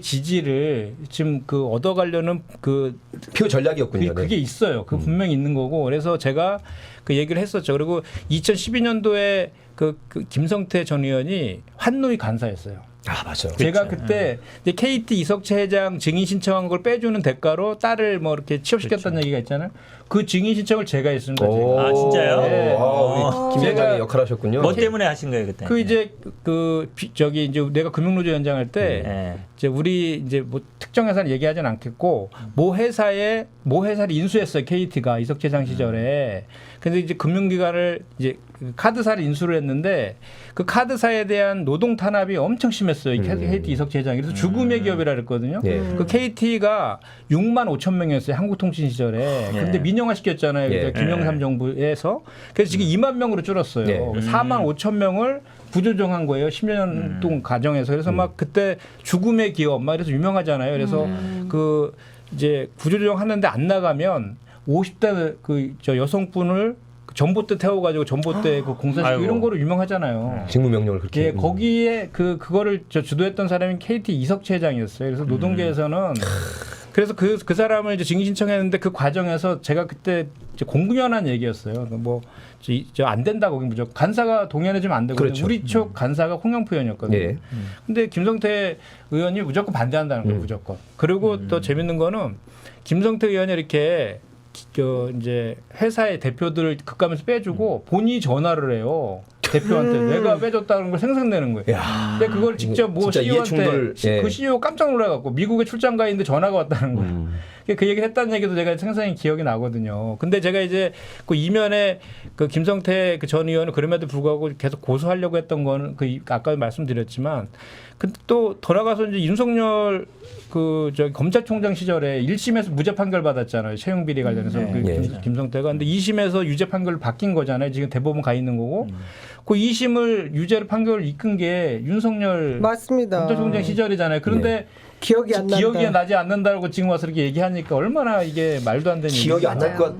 [SPEAKER 5] 지지를 지금 그 얻어가려는 그
[SPEAKER 2] 표 전략이었군요.
[SPEAKER 5] 그게 있어요. 그 분명히 있는 거고. 그래서 제가 그 얘기를 했었죠. 그리고 2012년도에 그 김성태 전 의원이 환노위 간사였어요.
[SPEAKER 2] 아 맞아.
[SPEAKER 5] 제가 그때 이제 KT 이석채 회장 증인 신청한 걸 빼주는 대가로 딸을 뭐 이렇게 취업시켰다는 얘기가 있잖아요. 그 증인 신청을 제가 했습니다. 제가.
[SPEAKER 4] 아 진짜요?
[SPEAKER 5] 네.
[SPEAKER 2] 우리 김 위원장이 역할 하셨군요.
[SPEAKER 4] 뭐 때문에 하신 거예요 그때?
[SPEAKER 5] 그 이제 이제 내가 금융노조 위원장할 때
[SPEAKER 4] 네.
[SPEAKER 5] 이제 우리 이제 뭐 특정 회사를 얘기하지는 않겠고 모 회사를 인수했어요. KT가 이석채 장 시절에. 근데 이제 금융기관을 이제 카드사를 인수를 했는데 그 카드사에 대한 노동 탄압이 엄청 심했어요. KT 이석채 회장이. 그래서 죽음의 기업이라 그랬거든요.
[SPEAKER 2] 예.
[SPEAKER 5] 그 KT가 6만 5천 명이었어요. 한국통신 시절에. 근데 민영화 시켰잖아요.
[SPEAKER 4] 예.
[SPEAKER 5] 김영삼 정부에서. 그래서 지금 2만 명으로 줄었어요.
[SPEAKER 2] 예.
[SPEAKER 5] 4만 5천 명을 구조조정한 거예요. 10년 동안 과정에서. 그래서 막 그때 죽음의 기업 막 이래서 유명하잖아요. 그래서 그 이제 구조조정 하는데 안 나가면 50대 저 여성분을 전봇대 태워가지고 전봇대 그 공사시키고
[SPEAKER 4] 아이고.
[SPEAKER 5] 이런 거로 유명하잖아요.
[SPEAKER 2] 직무명령을 그렇게.
[SPEAKER 5] 예, 거기에 그거를 주도했던 사람이 KT 이석채 회장이었어요. 그래서 노동계에서는 그래서 그 사람을 이제 증인 신청했는데 그 과정에서 제가 그때 이제 공공연한 얘기였어요. 뭐 안 된다 거기 무조건 간사가 동의해주면 안 되고
[SPEAKER 2] 그렇죠.
[SPEAKER 5] 우리 쪽 간사가 홍영표 의원이었거든요.
[SPEAKER 2] 예.
[SPEAKER 5] 근데 김성태 의원이 무조건 반대한다는 거예요. 무조건. 그리고 또 재밌는 거는 김성태 의원이 이렇게 이제 회사의 대표들을 급감에서 빼주고 본인이 전화를 해요. 대표한테 내가 빼줬다는 걸 생생내는 거예요.
[SPEAKER 2] 야.
[SPEAKER 5] 근데 그걸 직접 뭐
[SPEAKER 2] 진짜
[SPEAKER 5] CEO한테
[SPEAKER 2] 이해충돌, 예.
[SPEAKER 5] 그 CEO 깜짝 놀라갖고 미국에 출장 가 있는데 전화가 왔다는 거예요. 그 얘기를 했다는 얘기도 제가 생생히 기억이 나거든요. 근데 제가 이제 그 이면에 그 김성태 그 전 의원을 그럼에도 불구하고 계속 고소하려고 했던 거는 그 아까 말씀드렸지만 또 돌아가서 이제 윤석열 검찰총장 시절에 1심에서 무죄 판결 받았잖아요. 채용 비리 관련해서 김성태가. 근데 2심에서 유죄 판결을 바뀐 거잖아요. 지금 대법원 가 있는 거고. 그 2심을 유죄를 판결을 이끈 게 윤석열
[SPEAKER 3] 맞습니다.
[SPEAKER 5] 검찰총장 시절이잖아요. 그런데
[SPEAKER 3] 기억이 안 난다.
[SPEAKER 5] 기억이 나지 않는다고 지금 와서 이렇게 얘기하니까 얼마나 이게 말도 안 되는
[SPEAKER 2] 기억이 안 날
[SPEAKER 1] 맞아요.
[SPEAKER 2] 것.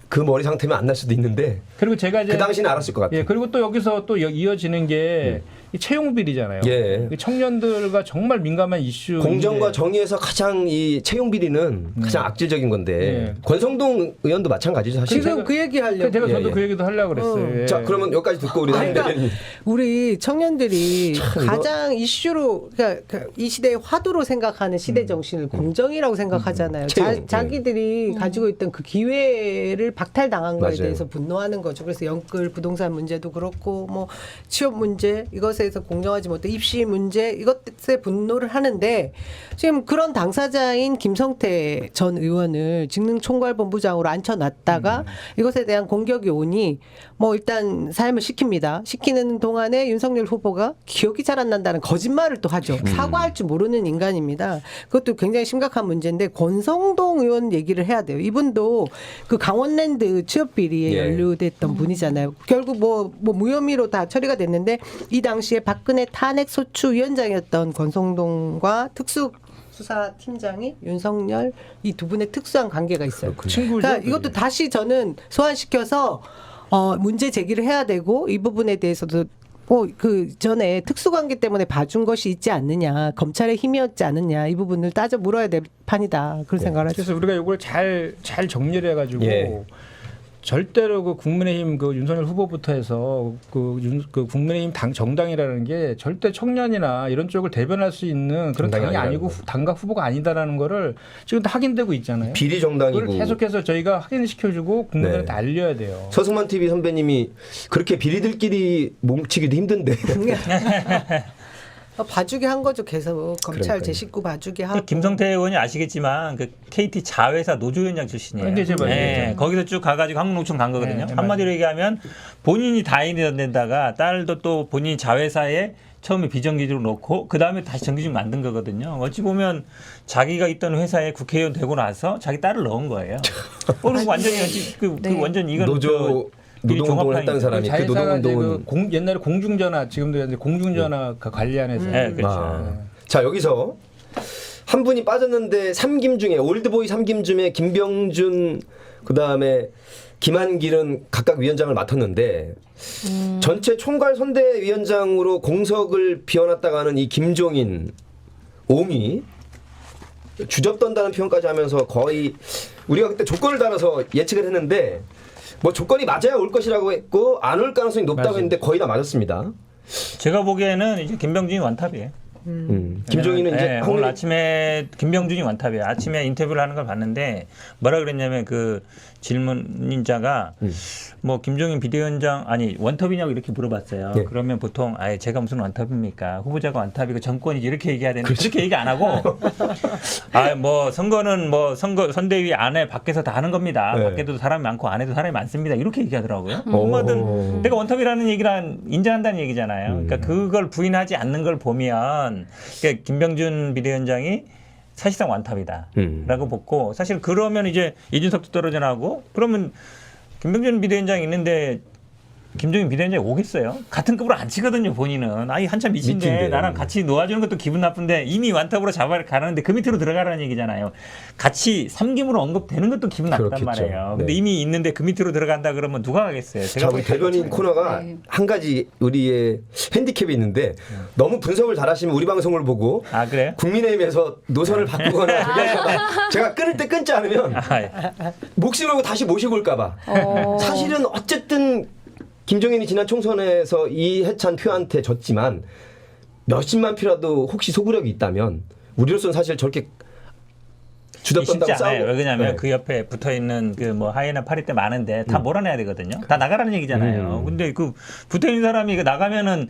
[SPEAKER 2] 그 머리 상태면 안 날 수도 있는데
[SPEAKER 5] 그리고 제가 이제
[SPEAKER 2] 그 당시는 알았을 것 같아요.
[SPEAKER 5] 예, 그리고 또 여기서 또 이어지는 게 이 채용 비리잖아요.
[SPEAKER 2] 예.
[SPEAKER 5] 이 청년들과 정말 민감한 이슈.
[SPEAKER 2] 공정과 정의에서 가장 이 채용 비리는 가장 악질적인 건데
[SPEAKER 5] 예.
[SPEAKER 2] 권성동 의원도 마찬가지죠 사실.
[SPEAKER 3] 지금 그 얘기 하려고.
[SPEAKER 5] 제가 저도
[SPEAKER 2] 예, 예.
[SPEAKER 5] 그 얘기도 하려고 그랬어요. 예.
[SPEAKER 2] 자 그러면 여기까지 듣고 우리
[SPEAKER 3] 그러니까
[SPEAKER 2] 대변인.
[SPEAKER 3] 우리 청년들이
[SPEAKER 2] 참 이거-
[SPEAKER 3] 가장 이슈로 그러니까 이 시대의 화두로 생각하는 시대 정신을 공정이라고 생각하잖아요.
[SPEAKER 2] 채용.
[SPEAKER 3] 자기들이 가지고 있던 그 기회를 박탈당한 거에
[SPEAKER 2] 맞아요.
[SPEAKER 3] 대해서 분노하는 거죠. 그래서 영끌 부동산 문제도 그렇고 뭐 취업 문제 이것에서 공정하지 못해 입시 문제 이것에 분노를 하는데 지금 그런 당사자인 김성태 전 의원을 직능총괄본부장으로 앉혀놨다가 이것에 대한 공격이 오니 뭐 일단 사임을 시킵니다. 시키는 동안에 윤석열 후보가 기억이 잘 안 난다는 거짓말을 또 하죠. 사과할 줄 모르는 인간입니다. 그것도 굉장히 심각한 문제인데 권성동 의원 얘기를 해야 돼요. 이분도 그 강원랜드 취업 비리에
[SPEAKER 2] 예.
[SPEAKER 3] 연루됐던 분이잖아요. 결국 뭐 무혐의로 다 처리가 됐는데 이 당시에 박근혜 탄핵 소추 위원장이었던 권성동과 특수수사팀장이 윤석열 이 두 분의 특수한 관계가 있어요.
[SPEAKER 5] 친구죠.
[SPEAKER 3] 그러니까 이것도 다시 저는 소환시켜서 문제 제기를 해야 되고 이 부분에 대해서도 그 전에 특수관계 때문에 봐준 것이 있지 않느냐, 검찰의 힘이었지 않느냐 이 부분을 따져 물어야 될 판이다 그런 생각을 하죠.
[SPEAKER 5] 그래서 우리가 이걸 잘 정리를 해가지고
[SPEAKER 2] 예.
[SPEAKER 5] 절대로 그 국민의힘 그 윤석열 후보부터 해서 그 국민의힘 정당이라는 게 절대 청년이나 이런 쪽을 대변할 수 있는 그런
[SPEAKER 2] 정당이
[SPEAKER 5] 당이 아니고
[SPEAKER 2] 아니라는
[SPEAKER 5] 당과 후보가 아니다라는 거를 지금 다 확인되고 있잖아요.
[SPEAKER 2] 비리 정당이고.
[SPEAKER 5] 그걸 계속해서 저희가 확인을 시켜주고 국민들한테
[SPEAKER 2] 네.
[SPEAKER 5] 알려야 돼요.
[SPEAKER 2] 서승만 TV 선배님이 그렇게 비리들끼리 몸치기도 힘든데
[SPEAKER 3] 봐주게 한 거죠 계속 검찰
[SPEAKER 2] 그러니까요.
[SPEAKER 3] 제 식구 봐주게 하고.
[SPEAKER 4] 김성태 의원이 아시겠지만 그 KT 자회사 노조위원장 출신이에요.
[SPEAKER 5] 네, 제가
[SPEAKER 4] 네, 거기서 쭉 가가지고 한국농촌 간 거거든요.
[SPEAKER 5] 네,
[SPEAKER 4] 한마디로 얘기하면 본인이 다인이 된다가 딸도 또 본인 자회사에 처음에 비정규직으로 놓고 그 다음에 다시 정규직 만든 거거든요. 어찌 보면 자기가 있던 회사에 국회의원 되고 나서 자기 딸을 넣은 거예요. 오늘 완전히 그 완전 이건
[SPEAKER 2] 노조 노동운동을 했다는 사람이 그
[SPEAKER 5] 자회사가 이제
[SPEAKER 2] 노동운동.
[SPEAKER 5] 옛날에 공중전화 지금도 이제 공중전화 관리한 회사.
[SPEAKER 4] 네, 그렇죠.
[SPEAKER 2] 자 여기서 한 분이 빠졌는데 3김 중에 올드보이 3김 중에 김병준 그다음에 김한길은 각각 위원장을 맡았는데 전체 총괄 선대위원장으로 공석을 비워놨다가는 이 김종인 옹이 주접떤다는 표현까지 하면서 거의 우리가 그때 조건을 달아서 예측을 했는데 뭐 조건이 맞아야 올 것이라고 했고 안 올 가능성이 높다고
[SPEAKER 5] 맞아요.
[SPEAKER 2] 했는데 거의 다 맞았습니다.
[SPEAKER 4] 제가 보기에는 이제 김병준이 완탑이에요.
[SPEAKER 2] 김종인은 이제
[SPEAKER 4] 네, 오늘 아침에 김병준이 완탑이에요. 아침에 인터뷰를 하는 걸 봤는데 뭐라 그랬냐면 그 질문자가 뭐 김종인 비대위원장 아니 원탑이냐고 이렇게 물어봤어요.
[SPEAKER 2] 네.
[SPEAKER 4] 그러면 보통 아예 제가 무슨 원탑입니까? 후보자가 원탑이고 정권이지 이렇게 얘기해야 되는데 그렇게 얘기 안 하고 뭐 선거는 뭐 선대위 안에 밖에서 다 하는 겁니다.
[SPEAKER 2] 네.
[SPEAKER 4] 밖에도 사람이 많고 안에도 사람이 많습니다. 이렇게 얘기하더라고요.
[SPEAKER 2] 오.
[SPEAKER 4] 엄마든 내가 원탑이라는 얘기를 인정한다는 얘기잖아요. 그러니까 그걸 부인하지 않는 걸 보면 그러니까 김병준 비대위원장이 사실상 완탑이다라고 보고 사실 그러면 이제 이준석도 떨어져 나고 그러면 김병준 비대위원장이 있는데 김종인 비대위원장이 오겠어요? 같은 급으로 안 치거든요, 본인은. 아이 한참 미친데
[SPEAKER 2] 미친데.
[SPEAKER 4] 나랑 같이 놓아주는 것도 기분 나쁜데 이미 완탑으로 잡아가라는데 그 밑으로 들어가라는 얘기잖아요. 같이 3김으로 언급되는 것도 기분 나쁘단
[SPEAKER 2] 그렇겠죠.
[SPEAKER 4] 말이에요. 근데
[SPEAKER 2] 네.
[SPEAKER 4] 이미 있는데 그 밑으로 들어간다 그러면 누가 가겠어요?
[SPEAKER 2] 자, 우리 대변인 코너가
[SPEAKER 1] 네.
[SPEAKER 2] 한 가지 우리의 핸디캡이 있는데 너무 분석을 잘하시면 우리 방송을 보고
[SPEAKER 4] 아 그래요?
[SPEAKER 2] 국민의힘에서 노선을 바꾸거나 그럴까봐 제가 끊을 때 끊지 않으면 목숨 걸고 다시 모시고 올까봐. 사실은 어쨌든 김종인이 지난 총선에서 이해찬 표한테 졌지만 몇십만 표라도 혹시 소구력이 있다면 우리로서는 사실 저렇게 주접던다고
[SPEAKER 4] 쉽지 않아요.
[SPEAKER 2] 싸우고.
[SPEAKER 4] 왜냐하면
[SPEAKER 2] 네.
[SPEAKER 4] 그 옆에 붙어 있는 그 뭐 하이에나 파리떼 많은데 다 몰아내야 되거든요. 다 나가라는 얘기잖아요. 근데 그 붙어 있는 사람이 이거 나가면은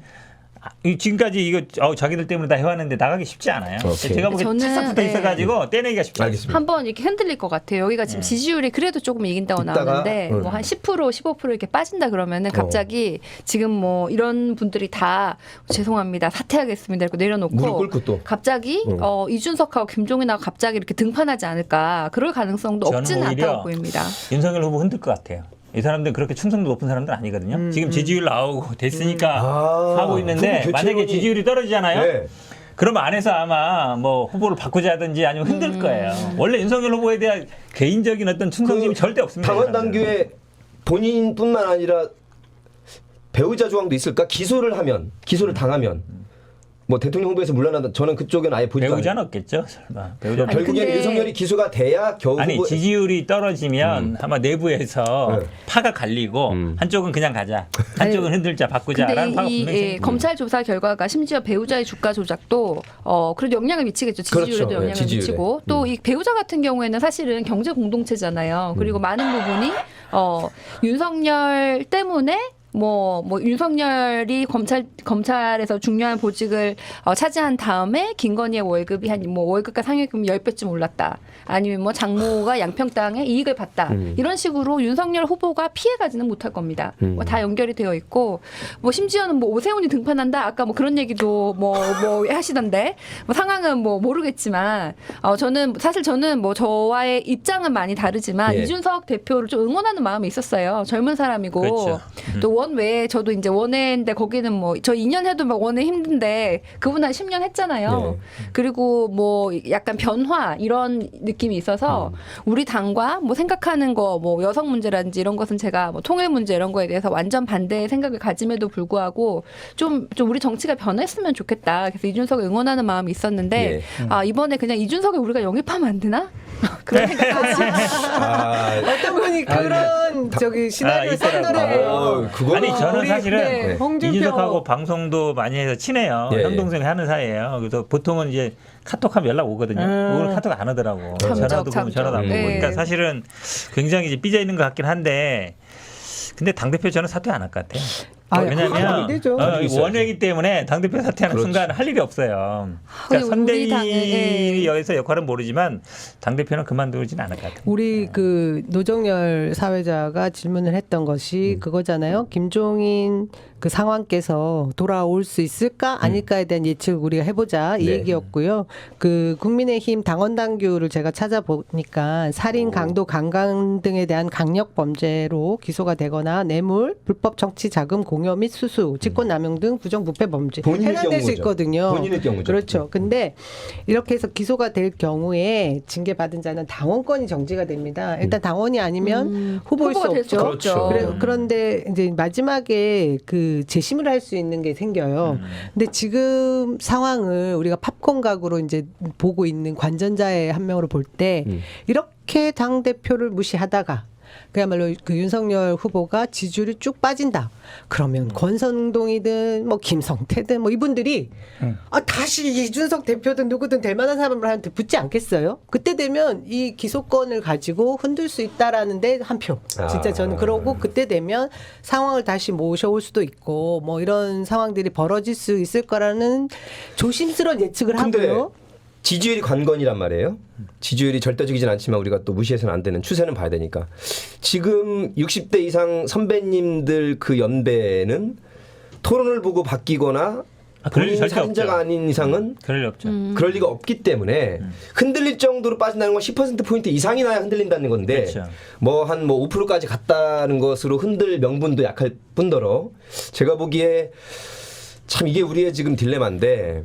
[SPEAKER 4] 지금까지 이거 자기들 때문에 다 해왔는데 나가기 쉽지 않아요.
[SPEAKER 2] 오케이.
[SPEAKER 4] 제가 보기엔
[SPEAKER 1] 저는,
[SPEAKER 4] 착착 붙어
[SPEAKER 1] 네.
[SPEAKER 4] 있어가지고 떼내기가 쉽지 않아요.
[SPEAKER 2] 알겠습니다.
[SPEAKER 1] 한번 이렇게 흔들릴 것 같아요. 여기가 지금 지지율이 그래도 조금 이긴다고
[SPEAKER 2] 있다가,
[SPEAKER 1] 나오는데 뭐 한 10% 15% 이렇게 빠진다 그러면은 갑자기 지금 뭐 이런 분들이 다 죄송합니다 사퇴하겠습니다 이렇게 내려놓고
[SPEAKER 2] 무릎 꿇고 또.
[SPEAKER 1] 갑자기 이준석하고 김종인하고 갑자기 이렇게 등판하지 않을까 그럴 가능성도
[SPEAKER 4] 저는
[SPEAKER 1] 없지는
[SPEAKER 4] 오히려
[SPEAKER 1] 않다고 보입니다.
[SPEAKER 4] 윤석열 후보 흔들 것 같아요. 이 사람들은 그렇게 충성도 높은 사람들 아니거든요. 지금 지지율 나오고 됐으니까 하고 있는데
[SPEAKER 2] 후보
[SPEAKER 4] 만약에
[SPEAKER 2] 교체론이-
[SPEAKER 4] 지지율이 떨어지잖아요.
[SPEAKER 2] 네.
[SPEAKER 4] 그럼 안에서 아마 뭐 후보를 바꾸자 하든지 아니면 흔들 거예요. 원래 윤석열 후보에 대한 개인적인 어떤 충성심이 절대 없습니다.
[SPEAKER 2] 당원
[SPEAKER 4] 이 사람들은.
[SPEAKER 2] 당규에 본인뿐만 아니라 배우자 조항도 있을까? 기소를 당하면 뭐 대통령 후보에서 물러난다. 저는 그쪽은 아예 보지 않아요.
[SPEAKER 4] 배우자는 없겠죠. 설마. 배우자.
[SPEAKER 1] 아니,
[SPEAKER 2] 결국엔
[SPEAKER 1] 근데-
[SPEAKER 2] 윤석열이 기소가 돼야 겨우
[SPEAKER 4] 아니
[SPEAKER 2] 후보
[SPEAKER 4] 지지율이 떨어지면 아마 내부에서
[SPEAKER 2] 네.
[SPEAKER 4] 파가 갈리고 한쪽은 그냥 가자, 한쪽은 흔들자, 바꾸자라는
[SPEAKER 1] 근데
[SPEAKER 4] 파가
[SPEAKER 1] 이
[SPEAKER 4] 분명히 생깁니다.
[SPEAKER 1] 검찰 조사 결과가 심지어 배우자의 주가 조작도 그래도 영향을 미치겠죠. 지지율에도
[SPEAKER 2] 그렇죠.
[SPEAKER 1] 영향을
[SPEAKER 2] 지지율에.
[SPEAKER 1] 미치고 또 이 배우자 같은 경우에는 사실은 경제 공동체잖아요. 그리고 많은 부분이 윤석열 때문에 뭐 윤석열이 검찰에서 중요한 보직을 차지한 다음에 김건희의 월급이 한 뭐 월급과 상여금이 10배쯤 올랐다. 아니면 뭐 장모가 양평땅에 이익을 봤다. 이런 식으로 윤석열 후보가 피해가지는 못할 겁니다. 뭐 다 연결이 되어 있고 뭐 심지어는 뭐 오세훈이 등판한다. 아까 뭐 그런 얘기도 뭐 하시던데 뭐 상황은 뭐 모르겠지만 저는 뭐 저와의 입장은 많이 다르지만
[SPEAKER 2] 예.
[SPEAKER 1] 이준석 대표를 좀 응원하는 마음이 있었어요. 젊은 사람이고
[SPEAKER 4] 그렇죠.
[SPEAKER 1] 또 원외에 저도 이제 원외인데 거기는 뭐 저 2년 해도 막 원외 힘든데 그분 한 10년 했잖아요. 그리고 뭐 약간 변화 이런 느낌이 있어서 우리 당과 뭐 생각하는 거 뭐 여성 문제라든지 이런 것은 제가 뭐 통일 문제 이런 거에 대해서 완전 반대의 생각을 가짐에도 불구하고 좀 우리 정치가 변했으면 좋겠다. 그래서 이준석을 응원하는 마음이 있었는데 이번에 그냥 이준석을 우리가 영입하면 안 되나? 그런 생각까지.
[SPEAKER 3] 어떤 분이 그런 저기 시나리오
[SPEAKER 4] 있더라고요.
[SPEAKER 3] 썰더래요.
[SPEAKER 2] 그거는
[SPEAKER 4] 아니 저는
[SPEAKER 3] 우리,
[SPEAKER 4] 사실은
[SPEAKER 3] 네, 홍준표.
[SPEAKER 4] 이준석하고 방송도 많이 해서 친해요.
[SPEAKER 2] 예,
[SPEAKER 4] 형 동생이 하는 사이예요. 그래서 보통은 이제 카톡하면 연락 오거든요. 오늘 카톡 안 하더라고.
[SPEAKER 1] 참적,
[SPEAKER 4] 전화도 보면 전화도 안 보고.
[SPEAKER 1] 네.
[SPEAKER 4] 그러니까 사실은 굉장히 이제 삐져 있는 것 같긴 한데 근데 당대표 저는 사퇴 안 할 것 같아요.
[SPEAKER 3] 그건 안
[SPEAKER 4] 왜냐하면
[SPEAKER 3] 되죠.
[SPEAKER 4] 원외이기 때문에 당대표 사퇴하는
[SPEAKER 2] 그렇지.
[SPEAKER 4] 순간 할 일이 없어요.
[SPEAKER 1] 근데
[SPEAKER 4] 그러니까
[SPEAKER 1] 우리 당에,
[SPEAKER 4] 선대위 여기서 역할은 모르지만 당대표는 그만두진 않을 것 같아요.
[SPEAKER 3] 우리 그 노정열 사회자가 질문을 했던 것이 그거잖아요. 김종인 그 상황께서 돌아올 수 있을까 아닐까에 대한 예측을 우리가 해보자 이
[SPEAKER 2] 네.
[SPEAKER 3] 얘기였고요. 그 국민의힘 당원 당규를 제가 찾아보니까 살인, 강도, 강간 등에 대한 강력 범죄로 기소가 되거나 뇌물, 불법 정치 자금 공여 및 수수, 직권남용 등 부정부패 범죄
[SPEAKER 2] 본인의
[SPEAKER 3] 해당될 수
[SPEAKER 2] 경우죠.
[SPEAKER 3] 있거든요.
[SPEAKER 2] 본인의 경우죠.
[SPEAKER 3] 그렇죠. 근데 이렇게 해서 기소가 될 경우에 징계받은 자는 당원권이 정지가 됩니다. 일단 당원이 아니면 후보일 수
[SPEAKER 1] 후보가 될 수가
[SPEAKER 3] 없죠.
[SPEAKER 1] 없죠.
[SPEAKER 3] 그런데 이제 마지막에 그 재심을 할 수 있는 게 생겨요. 근데 지금 상황을 우리가 팝콘 각으로 이제 보고 있는 관전자의 한 명으로 볼 때 이렇게 당 대표를 무시하다가 그야말로 그 윤석열 후보가 지지율이 쭉 빠진다. 그러면 권선동이든 뭐 김성태든 뭐 이분들이 다시 이준석 대표든 누구든 될 만한 사람들한테 붙지 않겠어요? 그때 되면 이 기소권을 가지고 흔들 수 있다라는데 한 표. 진짜 저는 그러고 그때 되면 상황을 다시 모셔올 수도 있고 뭐 이런 상황들이 벌어질 수 있을 거라는 조심스러운 예측을
[SPEAKER 2] 근데
[SPEAKER 3] 하고요.
[SPEAKER 2] 지지율이 관건이란 말이에요. 지지율이 절대적이진 않지만 우리가 또 무시해서는 안 되는 추세는 봐야 되니까. 지금 60대 이상 선배님들 그 연배는 토론을 보고 바뀌거나
[SPEAKER 4] 그럴 리
[SPEAKER 2] 본인
[SPEAKER 4] 절대
[SPEAKER 2] 살인자가
[SPEAKER 4] 없죠.
[SPEAKER 2] 아닌 이상은
[SPEAKER 4] 그럴 리 없죠.
[SPEAKER 2] 그럴 리가 없기 때문에 흔들릴 정도로 빠진다는 건 10%포인트 이상이 나야 흔들린다는 건데
[SPEAKER 4] 그렇죠.
[SPEAKER 2] 뭐 한 뭐 5%까지 갔다는 것으로 흔들 명분도 약할 뿐더러 제가 보기에 참 이게 우리의 지금 딜레마인데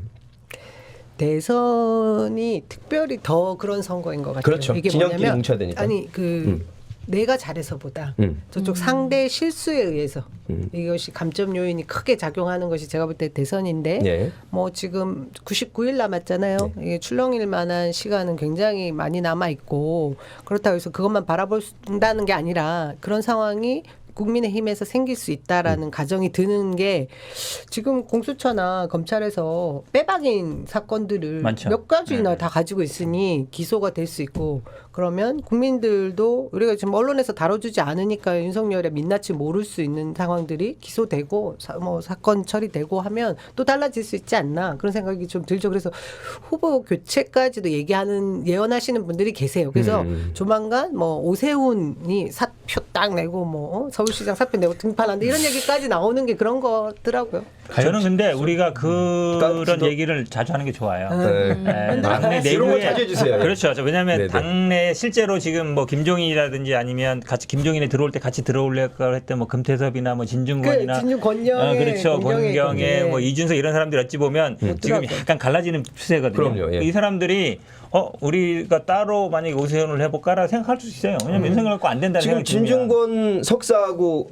[SPEAKER 3] 대선이 특별히 더 그런 선거인 것 같아요.
[SPEAKER 2] 그렇죠.
[SPEAKER 3] 이게
[SPEAKER 2] 진영끼리
[SPEAKER 3] 뭐냐면
[SPEAKER 2] 뭉쳐야 되니까.
[SPEAKER 3] 아니 그 내가 잘해서보다
[SPEAKER 2] 음.
[SPEAKER 3] 저쪽 상대 실수에 의해서 이것이 감점 요인이 크게 작용하는 것이 제가 볼 때 대선인데
[SPEAKER 2] 예.
[SPEAKER 3] 뭐 지금 99일 남았잖아요. 이게 출렁일 만한 시간은 굉장히 많이 남아 있고 그렇다고 해서 그것만 바라본다는 게 아니라 그런 상황이 국민의힘에서 생길 수 있다라는 가정이 드는 게 지금 공수처나 검찰에서 빼박인 사건들을
[SPEAKER 4] 많죠.
[SPEAKER 3] 몇 가지나 다 가지고 있으니 기소가 될 수 있고 그러면 국민들도 우리가 지금 언론에서 다뤄주지 않으니까 윤석열의 민낯을 모를 수 있는 상황들이 기소되고 사건 처리되고 하면 또 달라질 수 있지 않나 그런 생각이 좀 들죠. 그래서 후보 교체까지도 예언하시는 분들이 계세요. 그래서 조만간 뭐 오세훈이 사표 딱 내고 뭐 서울시장 사표 내고 등판한다 이런 얘기까지 나오는 게 그런 거더라고요.
[SPEAKER 4] 저는 근데 우리가 그런
[SPEAKER 2] 그러니까
[SPEAKER 4] 얘기를 자주 하는 게 좋아요.
[SPEAKER 2] 네.
[SPEAKER 4] 당내
[SPEAKER 2] 이런 거
[SPEAKER 4] 내부에
[SPEAKER 2] 자주 해주세요.
[SPEAKER 4] 그렇죠. 왜냐하면
[SPEAKER 2] 네네.
[SPEAKER 4] 당내 실제로 지금 뭐 김종인이라든지 아니면 같이 김종인이 들어올 때 같이 들어올려고 했던 뭐 금태섭이나 뭐 진중권이나
[SPEAKER 3] 진중권영의
[SPEAKER 4] 그렇죠.
[SPEAKER 3] 권경의
[SPEAKER 4] 권경의 뭐 이준석 이런 사람들 어찌 보면 지금 약간 갈라지는 추세거든요.
[SPEAKER 2] 그럼요, 예.
[SPEAKER 4] 이 사람들이 우리가 따로 만약에 오세훈을 해볼까라 생각할 수 있어요. 왜냐면 윤석열 갖고 안 된다는
[SPEAKER 2] 지금
[SPEAKER 4] 생각이 들면.
[SPEAKER 2] 진중권 석사하고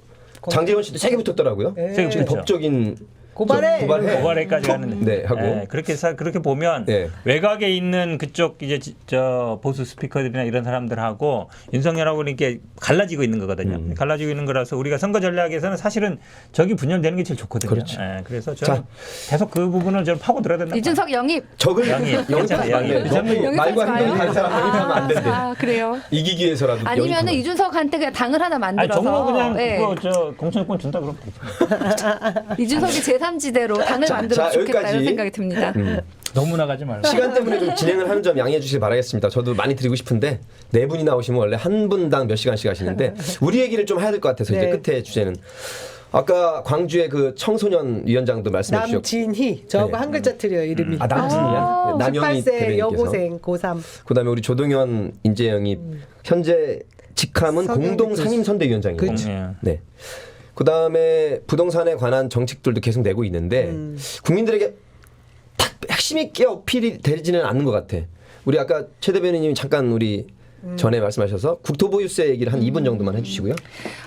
[SPEAKER 2] 장재원 씨도 세게 붙었더라고요.
[SPEAKER 3] 예.
[SPEAKER 4] 세게
[SPEAKER 2] 지금
[SPEAKER 4] 붙었죠.
[SPEAKER 2] 법적인
[SPEAKER 3] 고발해.
[SPEAKER 4] 고발에까지 갔는데
[SPEAKER 2] 네, 하고.
[SPEAKER 4] 그렇게 보면
[SPEAKER 2] 네.
[SPEAKER 4] 외곽에 있는 그쪽 이제 저 보수 스피커들이나 이런 사람들하고 윤석열하고 이렇게 갈라지고 있는 거거든요. 갈라지고 있는 거라서 우리가 선거 전략에서는 사실은 적이 분열되는 게 제일 좋거든요.
[SPEAKER 2] 그렇죠.
[SPEAKER 4] 그래서 저는 계속 그 부분을 좀 파고 들어야 된다.
[SPEAKER 1] 이준석 영입.
[SPEAKER 2] 적을
[SPEAKER 4] 영입.
[SPEAKER 2] 영입하면 안 돼.
[SPEAKER 4] 괜찮아요.
[SPEAKER 2] 너무
[SPEAKER 1] 영입하지
[SPEAKER 2] 말과 행동이
[SPEAKER 1] 마요.
[SPEAKER 2] 다른 사람 영입하면 안 된대.
[SPEAKER 1] 아 그래요?
[SPEAKER 2] 이기기 위해서라도
[SPEAKER 1] 아니면은
[SPEAKER 2] 영입하면.
[SPEAKER 1] 이준석한테 그냥 당을 하나
[SPEAKER 4] 아니
[SPEAKER 1] 만들어서
[SPEAKER 4] 정말 그냥
[SPEAKER 1] 예.
[SPEAKER 4] 그거 저 공천권 준다 그러면 되죠.
[SPEAKER 1] 이준석이 제3지대로 당을 만들어 좋겠다
[SPEAKER 2] 여기까지.
[SPEAKER 1] 이런 생각이 듭니다.
[SPEAKER 5] 너무 나가지 말고.
[SPEAKER 2] 시간 때문에 좀 진행을 하는 점 양해해 주시길 바라겠습니다. 저도 많이 드리고 싶은데 네 분이 나오시면 원래 한 분당 몇 시간씩 하시는데 우리 얘기를 좀 해야 될 것 같아서 이제
[SPEAKER 3] 네.
[SPEAKER 2] 끝에 주제는 아까 광주의 그 청소년 위원장도 말씀해 주셨고
[SPEAKER 3] 남진희 저거
[SPEAKER 2] 네.
[SPEAKER 3] 한 글자 틀려 이름이.
[SPEAKER 2] 아 남진이야? 남영희
[SPEAKER 3] 18세
[SPEAKER 2] 대변인께서
[SPEAKER 3] 여고생 고3.
[SPEAKER 2] 그다음에 우리 조동현 인재영이 현재 직함은 공동 상임 선대위원장이에요.
[SPEAKER 3] 그렇죠.
[SPEAKER 2] 네. 그다음에 부동산에 관한 정책들도 계속 내고 있는데 국민들에게 딱 핵심 있게 어필이 되지는 않는 것 같아. 우리 아까 최 대변인님이 잠깐 우리 전에 말씀하셔서 국토보유세 얘기를 한 2분 정도만 해주시고요.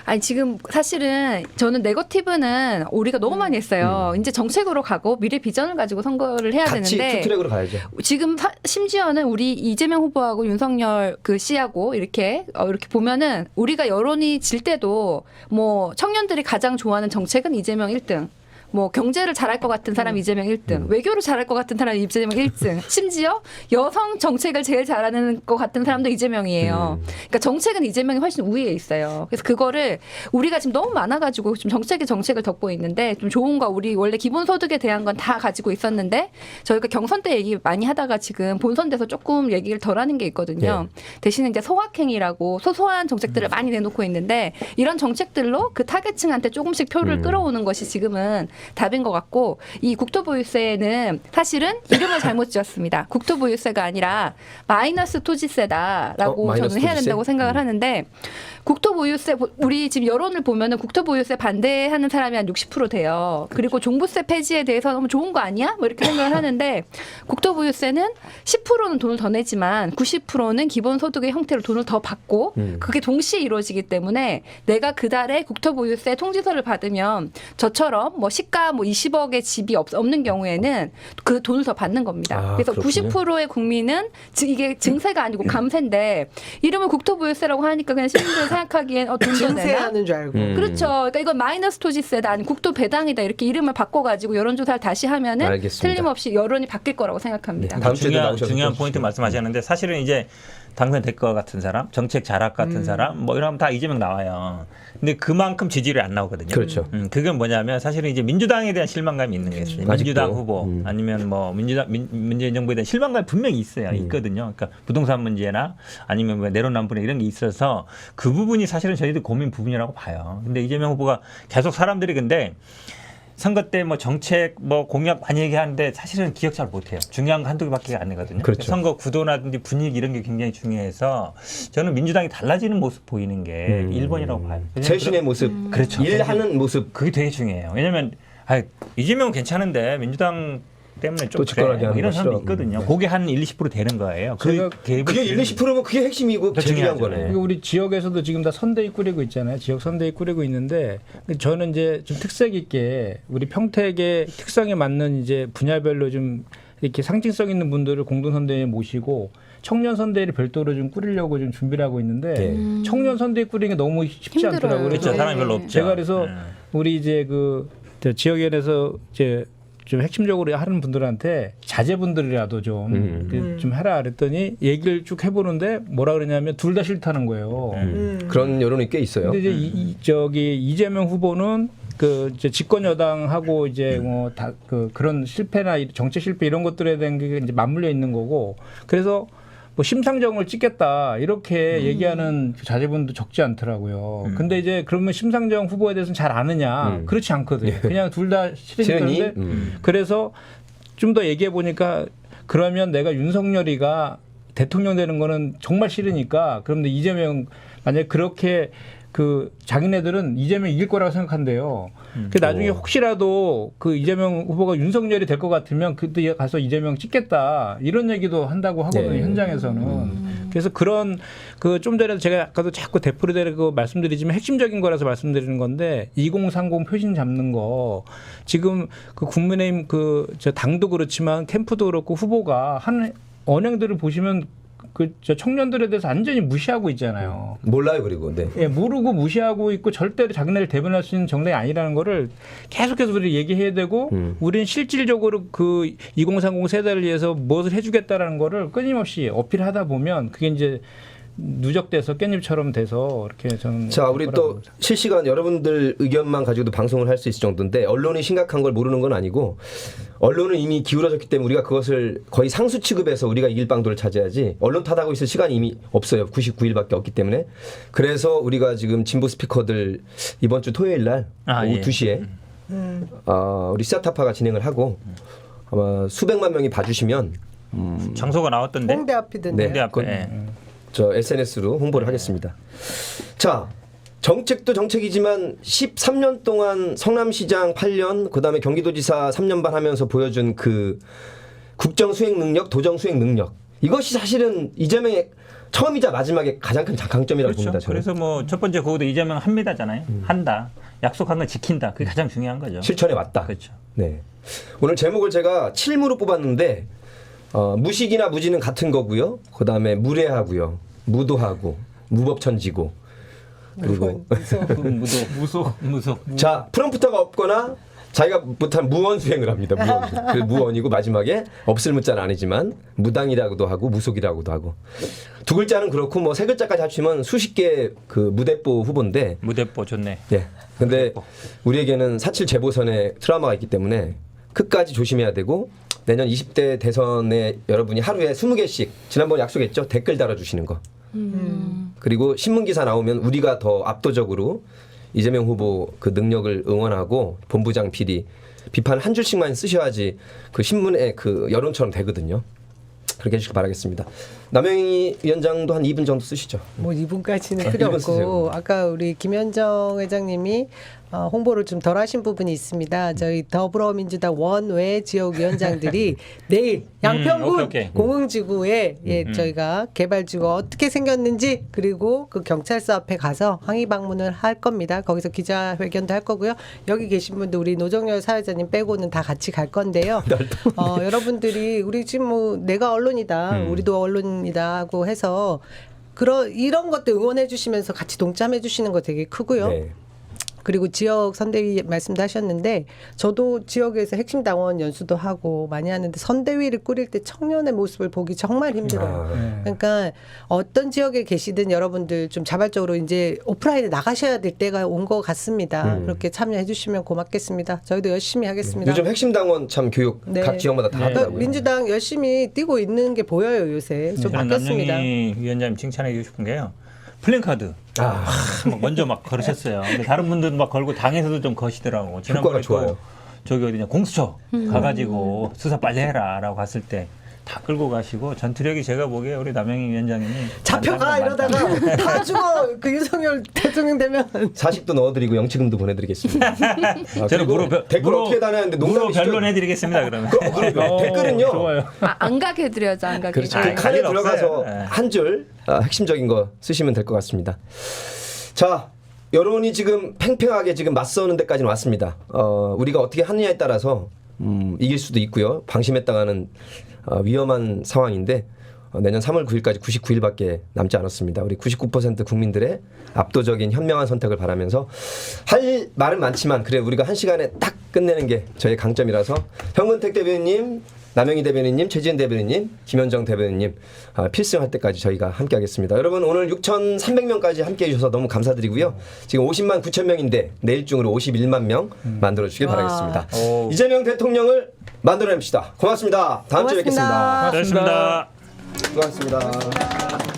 [SPEAKER 1] 아니 지금 사실은 저는 네거티브는 우리가 너무 많이 했어요. 이제 정책으로 가고 미래 비전을 가지고 선거를 해야
[SPEAKER 2] 같이
[SPEAKER 1] 되는데
[SPEAKER 2] 투트랙으로 가야죠.
[SPEAKER 1] 지금 심지어는 우리 이재명 후보하고 윤석열 그 씨하고 이렇게 보면은 우리가 여론이 질 때도 뭐 청년들이 가장 좋아하는 정책은 이재명 1등. 뭐 경제를 잘할 것 같은 사람 이재명 1등, 외교를 잘할 것 같은 사람 이재명 1등, 심지어 여성 정책을 제일 잘하는 것 같은 사람도 이재명이에요. 그러니까 정책은 이재명이 훨씬 우위에 있어요. 그래서 그거를 우리가 지금 너무 많아가지고 지금 정책을 덮고 있는데 좀 좋은 거 우리 원래 기본소득에 대한 건 다 가지고 있었는데 저희가 경선 때 얘기 많이 하다가 지금 본선 돼서 조금 얘기를 덜하는 게 있거든요. 대신에 이제 소확행이라고 소소한 정책들을 많이 내놓고 있는데 이런 정책들로 그 타겟층한테 조금씩 표를 끌어오는 것이 지금은 답인 것 같고 이 국토보유세는 사실은 이름을 잘못 지었습니다. 국토보유세가 아니라 마이너스 토지세다라고
[SPEAKER 2] 마이너스
[SPEAKER 1] 저는 해야
[SPEAKER 2] 토지세?
[SPEAKER 1] 된다고 생각을 하는데 국토보유세 우리 지금 여론을 보면은 국토보유세 반대하는 사람이 한 60% 돼요. 그리고 종부세 폐지에 대해서 너무 좋은 거 아니야? 뭐 이렇게 생각을 하는데 국토보유세는 10%는 돈을 더 내지만 90%는 기본소득의 형태로 돈을 더 받고 그게 동시에 이루어지기 때문에 내가 그 달에 국토보유세 통지서를 받으면 저처럼 뭐 시가 뭐 20억의 집이 없는 경우에는 그 돈을 더 받는 겁니다.
[SPEAKER 2] 아,
[SPEAKER 1] 그래서
[SPEAKER 2] 그렇군요.
[SPEAKER 1] 90%의 국민은 이게 증세가 아니고 감세인데 이름을 국토보유세라고 하니까 그냥 시민들 생각하기엔 돈 더 내나?
[SPEAKER 3] 증세하는 줄 알고.
[SPEAKER 1] 그렇죠. 그러니까 이건 마이너스 토지세다 아니 국토 배당이다 이렇게 이름을 바꿔가지고 여론조사를 다시 하면은
[SPEAKER 2] 알겠습니다.
[SPEAKER 1] 틀림없이 여론이 바뀔 거라고 생각합니다.
[SPEAKER 2] 다음 주에도
[SPEAKER 4] 중요한
[SPEAKER 2] 나오셔서 또
[SPEAKER 4] 포인트
[SPEAKER 2] 주시죠.
[SPEAKER 4] 말씀하셨는데 사실은 이제 당선될 것 같은 사람, 정책 잘할 것 같은 사람, 뭐 이러면 다 이재명 나와요. 근데 그만큼 지지율이 안 나오거든요.
[SPEAKER 2] 그렇죠.
[SPEAKER 4] 그건 뭐냐면 사실은 이제 민주당에 대한 실망감이 있는 게 있어요.
[SPEAKER 2] 아직도.
[SPEAKER 4] 민주당 후보 아니면 뭐 문재인 정부에 대한 실망감이 분명히 있어요. 있거든요. 그러니까 부동산 문제나 아니면 뭐 내로남불 이런 게 있어서 그 부분이 사실은 저희도 고민 부분이라고 봐요. 근데 이재명 후보가 계속 사람들이 근데 선거 때 뭐 정책 뭐 공약 많이 얘기하는데 사실은 기억 잘 못해요. 중요한 거 한두 개밖에 안 되거든요.
[SPEAKER 2] 그렇죠.
[SPEAKER 4] 선거 구도라든지 분위기 이런 게 굉장히 중요해서 저는 민주당이 달라지는 모습 보이는 게 1번이라고 봐요.
[SPEAKER 2] 쇄신의 모습,
[SPEAKER 4] 그렇죠.
[SPEAKER 2] 일하는 모습.
[SPEAKER 4] 그게 되게 중요해요. 왜냐하면 이재명은 괜찮은데 민주당 때문에 좀
[SPEAKER 2] 또 집권하게
[SPEAKER 4] 그래.
[SPEAKER 2] 하는
[SPEAKER 4] 이런
[SPEAKER 2] 거
[SPEAKER 4] 사람도
[SPEAKER 2] 싫어.
[SPEAKER 4] 있거든요. 그게 한 1-20% 되는 거예요.
[SPEAKER 5] 제가
[SPEAKER 2] 그게 1-20%면 그게 핵심이고 제일 중요한
[SPEAKER 4] 중요하죠.
[SPEAKER 2] 거네.
[SPEAKER 5] 그리고 우리 지역에서도 지금 다 선대위 꾸리고 있잖아요. 지역 선대위 꾸리고 있는데 저는 이제 좀 특색 있게 우리 평택의 특성에 맞는 이제 분야별로 좀 이렇게 상징성 있는 분들을 공동선대위에 모시고 청년 선대위를 별도로 좀 꾸리려고 좀 준비를 하고 있는데 청년 선대위 꾸리는 게 너무 쉽지
[SPEAKER 1] 힘들어요.
[SPEAKER 5] 않더라고요.
[SPEAKER 4] 그렇죠.
[SPEAKER 1] 네.
[SPEAKER 4] 사람이 별로 없죠.
[SPEAKER 5] 제가 그래서 우리 이제 그 지역위원회에서 이제 좀 핵심적으로 하는 분들한테 자제분들이라도 좀 해라 그랬더니 얘기를 쭉 해보는데 뭐라 그러냐면 둘 다 싫다는 거예요.
[SPEAKER 2] 그런 여론이 꽤 있어요.
[SPEAKER 5] 근데 이제 이재명 후보는 그 이제 집권 여당하고 이제 뭐 다 그런 실패나 정책 실패 이런 것들에 대한 게 이제 맞물려 있는 거고 그래서 뭐 심상정을 찍겠다 이렇게 얘기하는 자제분도 적지 않더라고요. 근데 이제 그러면 심상정 후보에 대해서는 잘 아느냐? 그렇지 않거든요. 그냥 둘 다 싫으니까. 그래서 좀 더 얘기해 보니까 그러면 내가 윤석열이가 대통령 되는 거는 정말 싫으니까 그런데 이재명 만약에 그렇게 자기네들은 이재명 이길 거라고 생각한대요. 그 나중에 혹시라도 그 이재명 후보가 윤석열이 될 것 같으면 그때 가서 이재명 찍겠다 이런 얘기도 한다고 하거든요.
[SPEAKER 2] 네.
[SPEAKER 5] 현장에서는. 그래서 그런 그 좀 전에 제가 아까도 자꾸 되풀이되고 말씀드리지만 핵심적인 거라서 말씀드리는 건데 2030 표심 잡는 거 지금 그 국민의힘 그 저 당도 그렇지만 캠프도 그렇고 후보가 하는 언행들을 보시면 그 저 청년들에 대해서 완전히 무시하고 있잖아요.
[SPEAKER 2] 몰라요 그리고 네.
[SPEAKER 5] 예, 모르고 무시하고 있고 절대로 자기네를 대변할 수 있는 정당이 아니라는 거를 계속해서 우리 얘기해야 되고 우리는 실질적으로 그 2030 세대를 위해서 무엇을 해주겠다라는 거를 끊임없이 어필하다 보면 그게 이제 누적돼서 깻잎처럼 돼서 이렇게 저는
[SPEAKER 2] 자, 우리 또 실시간 여러분들 의견만 가지고도 방송을 할 수 있을 정도인데 언론이 심각한 걸 모르는 건 아니고 언론은 이미 기울어졌기 때문에 우리가 그것을 거의 상수 취급해서 우리가 이길 방도를 찾아야지 언론 탓하고 있을 시간이 이미 없어요. 99일밖에 없기 때문에. 그래서 우리가 지금 진보 스피커들 이번 주 토요일 날 오후 2시에 우리 시사타파가 진행을 하고 아마 수백만 명이 봐주시면
[SPEAKER 4] 장소가 나왔던데.
[SPEAKER 3] 홍대 앞이던데.
[SPEAKER 4] 홍대 앞에.
[SPEAKER 2] 그건
[SPEAKER 4] 예.
[SPEAKER 2] 저 SNS로 홍보를 하겠습니다. 자, 정책도 정책이지만 13년 동안 성남시장 8년, 그다음에 경기도지사 3년 반 하면서 보여준 그 국정 수행 능력, 도정 수행 능력. 이것이 사실은 이재명의 처음이자 마지막에 가장 큰 강점이라고
[SPEAKER 4] 그렇죠.
[SPEAKER 2] 봅니다. 저는.
[SPEAKER 4] 그래서 뭐 첫 번째 그것도 이재명 합니다잖아요. 한다. 약속한 건 지킨다. 그게 가장 중요한 거죠.
[SPEAKER 2] 실천에 왔다.
[SPEAKER 4] 그렇죠.
[SPEAKER 2] 네. 오늘 제목을 제가 7무로 뽑았는데 무식이나 무지는 같은 거고요. 그다음에 무례하고요. 무도하고 무법천지고 그리고
[SPEAKER 4] 무속.
[SPEAKER 2] 자, 프롬프터가 없거나 자기가 못한 무언 수행을 합니다. 무언. 그 무언이고 마지막에 없을 무자는 아니지만 무당이라고도 하고 무속이라고도 하고 두 글자는 그렇고 뭐 세 글자까지 합치면 수십 개 그 무대뽀 후보인데
[SPEAKER 4] 무대뽀 좋네.
[SPEAKER 2] 예. 근데 우리에게는 4.7 재보선에 트라우마가 있기 때문에 끝까지 조심해야 되고 내년 20대 대선에 여러분이 하루에 20개씩 지난번에 약속했죠. 댓글 달아주시는 거. 그리고 신문기사 나오면 우리가 더 압도적으로 이재명 후보 그 능력을 응원하고 본부장 PD 비판 한 줄씩만 쓰셔야지 그 신문의 그 여론처럼 되거든요. 그렇게 해주시기 바라겠습니다. 남영희 위원장도 한 2분 정도 쓰시죠.
[SPEAKER 3] 뭐 2분까지는 필요
[SPEAKER 2] 2분 쓰세요.
[SPEAKER 3] 없고 아까 우리 김현정 회장님이 홍보를 좀 덜 하신 부분이 있습니다. 저희 더불어민주당 원외 지역위원장들이 내일 양평군
[SPEAKER 4] 오케이.
[SPEAKER 3] 공흥지구에 저희가 개발지구 어떻게 생겼는지 그리고 그 경찰서 앞에 가서 항의 방문을 할 겁니다. 거기서 기자회견도 할 거고요. 여기 계신 분들 우리 노정열 사회자님 빼고는 다 같이 갈 건데요. 여러분들이 우리 지금 뭐 내가 언론이다, 우리도 언론이다 하고 해서 이런 것들 응원해 주시면서 같이 동참해 주시는 거 되게 크고요.
[SPEAKER 2] 네.
[SPEAKER 3] 그리고 지역 선대위 말씀도 하셨는데 저도 지역에서 핵심 당원 연수도 하고 많이 하는데 선대위를 꾸릴 때 청년의 모습을 보기 정말 힘들어요. 그러니까 어떤 지역에 계시든 여러분들 좀 자발적으로 이제 오프라인에 나가셔야 될 때가 온 것 같습니다. 그렇게 참여해 주시면 고맙겠습니다. 저희도 열심히 하겠습니다.
[SPEAKER 2] 요즘 핵심 당원 참 교육
[SPEAKER 3] 네.
[SPEAKER 2] 각 지역마다 다
[SPEAKER 3] 그러니까
[SPEAKER 2] 하더라고요.
[SPEAKER 3] 민주당 열심히 뛰고 있는 게 보여요 요새. 좀
[SPEAKER 4] 저는
[SPEAKER 3] 바뀌었습니다.
[SPEAKER 4] 남영희 위원장님 칭찬해 주고 싶은 게요. 플랜카드 막 먼저 막 걸으셨어요. 근데 다른 분들도 막 걸고 당에서도 좀 거시더라고. 지난번에
[SPEAKER 2] 좋아요.
[SPEAKER 4] 저기 어디냐 공수처 가가지고 수사 빨리 해라라고 갔을 때 다 끌고 가시고 전투력이 제가 보기에 우리 남영희 위원장님이
[SPEAKER 3] 잡혀가 이러다가 다 죽어. 그 윤석열 대통령 되면
[SPEAKER 2] 40도 넣어드리고 영치금도 보내드리겠습니다.
[SPEAKER 4] 저는 무료
[SPEAKER 2] 댓글 어떻게 다녔는데
[SPEAKER 4] 무료
[SPEAKER 2] 농담이시죠?
[SPEAKER 4] 변론해드리겠습니다 그러면.
[SPEAKER 2] 댓글은요.
[SPEAKER 5] 좋아요.
[SPEAKER 1] 안 가게 해드려야죠. 안 가게.
[SPEAKER 2] 그렇죠.
[SPEAKER 4] 아,
[SPEAKER 2] 그 칸에
[SPEAKER 4] 갈 일
[SPEAKER 2] 들어가서
[SPEAKER 4] 없어요. 네.
[SPEAKER 2] 한 줄 핵심적인 거 쓰시면 될 것 같습니다. 자, 여론이 지금 팽팽하게 지금 맞서는 데까지는 왔습니다. 우리가 어떻게 하느냐에 따라서 이길 수도 있고요. 방심에 당하는 위험한 상황인데 내년 3월 9일까지 99일밖에 남지 않았습니다. 우리 99% 국민들의 압도적인 현명한 선택을 바라면서 할 말은 많지만 그래 우리가 한 시간에 딱 끝내는 게 저의 강점이라서 현근택 대변인님, 남영희 대변인님, 최지은 대변인님, 김현정 대변인님 필승할 때까지 저희가 함께하겠습니다. 여러분 오늘 6,300명까지 함께해 주셔서 너무 감사드리고요. 지금 50만 9천 명인데 내일 중으로 51만 명 만들어 주길 바라겠습니다. 이재명 대통령을 만들어냅시다. 고맙습니다. 다음 주에 뵙겠습니다.
[SPEAKER 4] 고맙습니다.
[SPEAKER 2] 수고하셨습니다.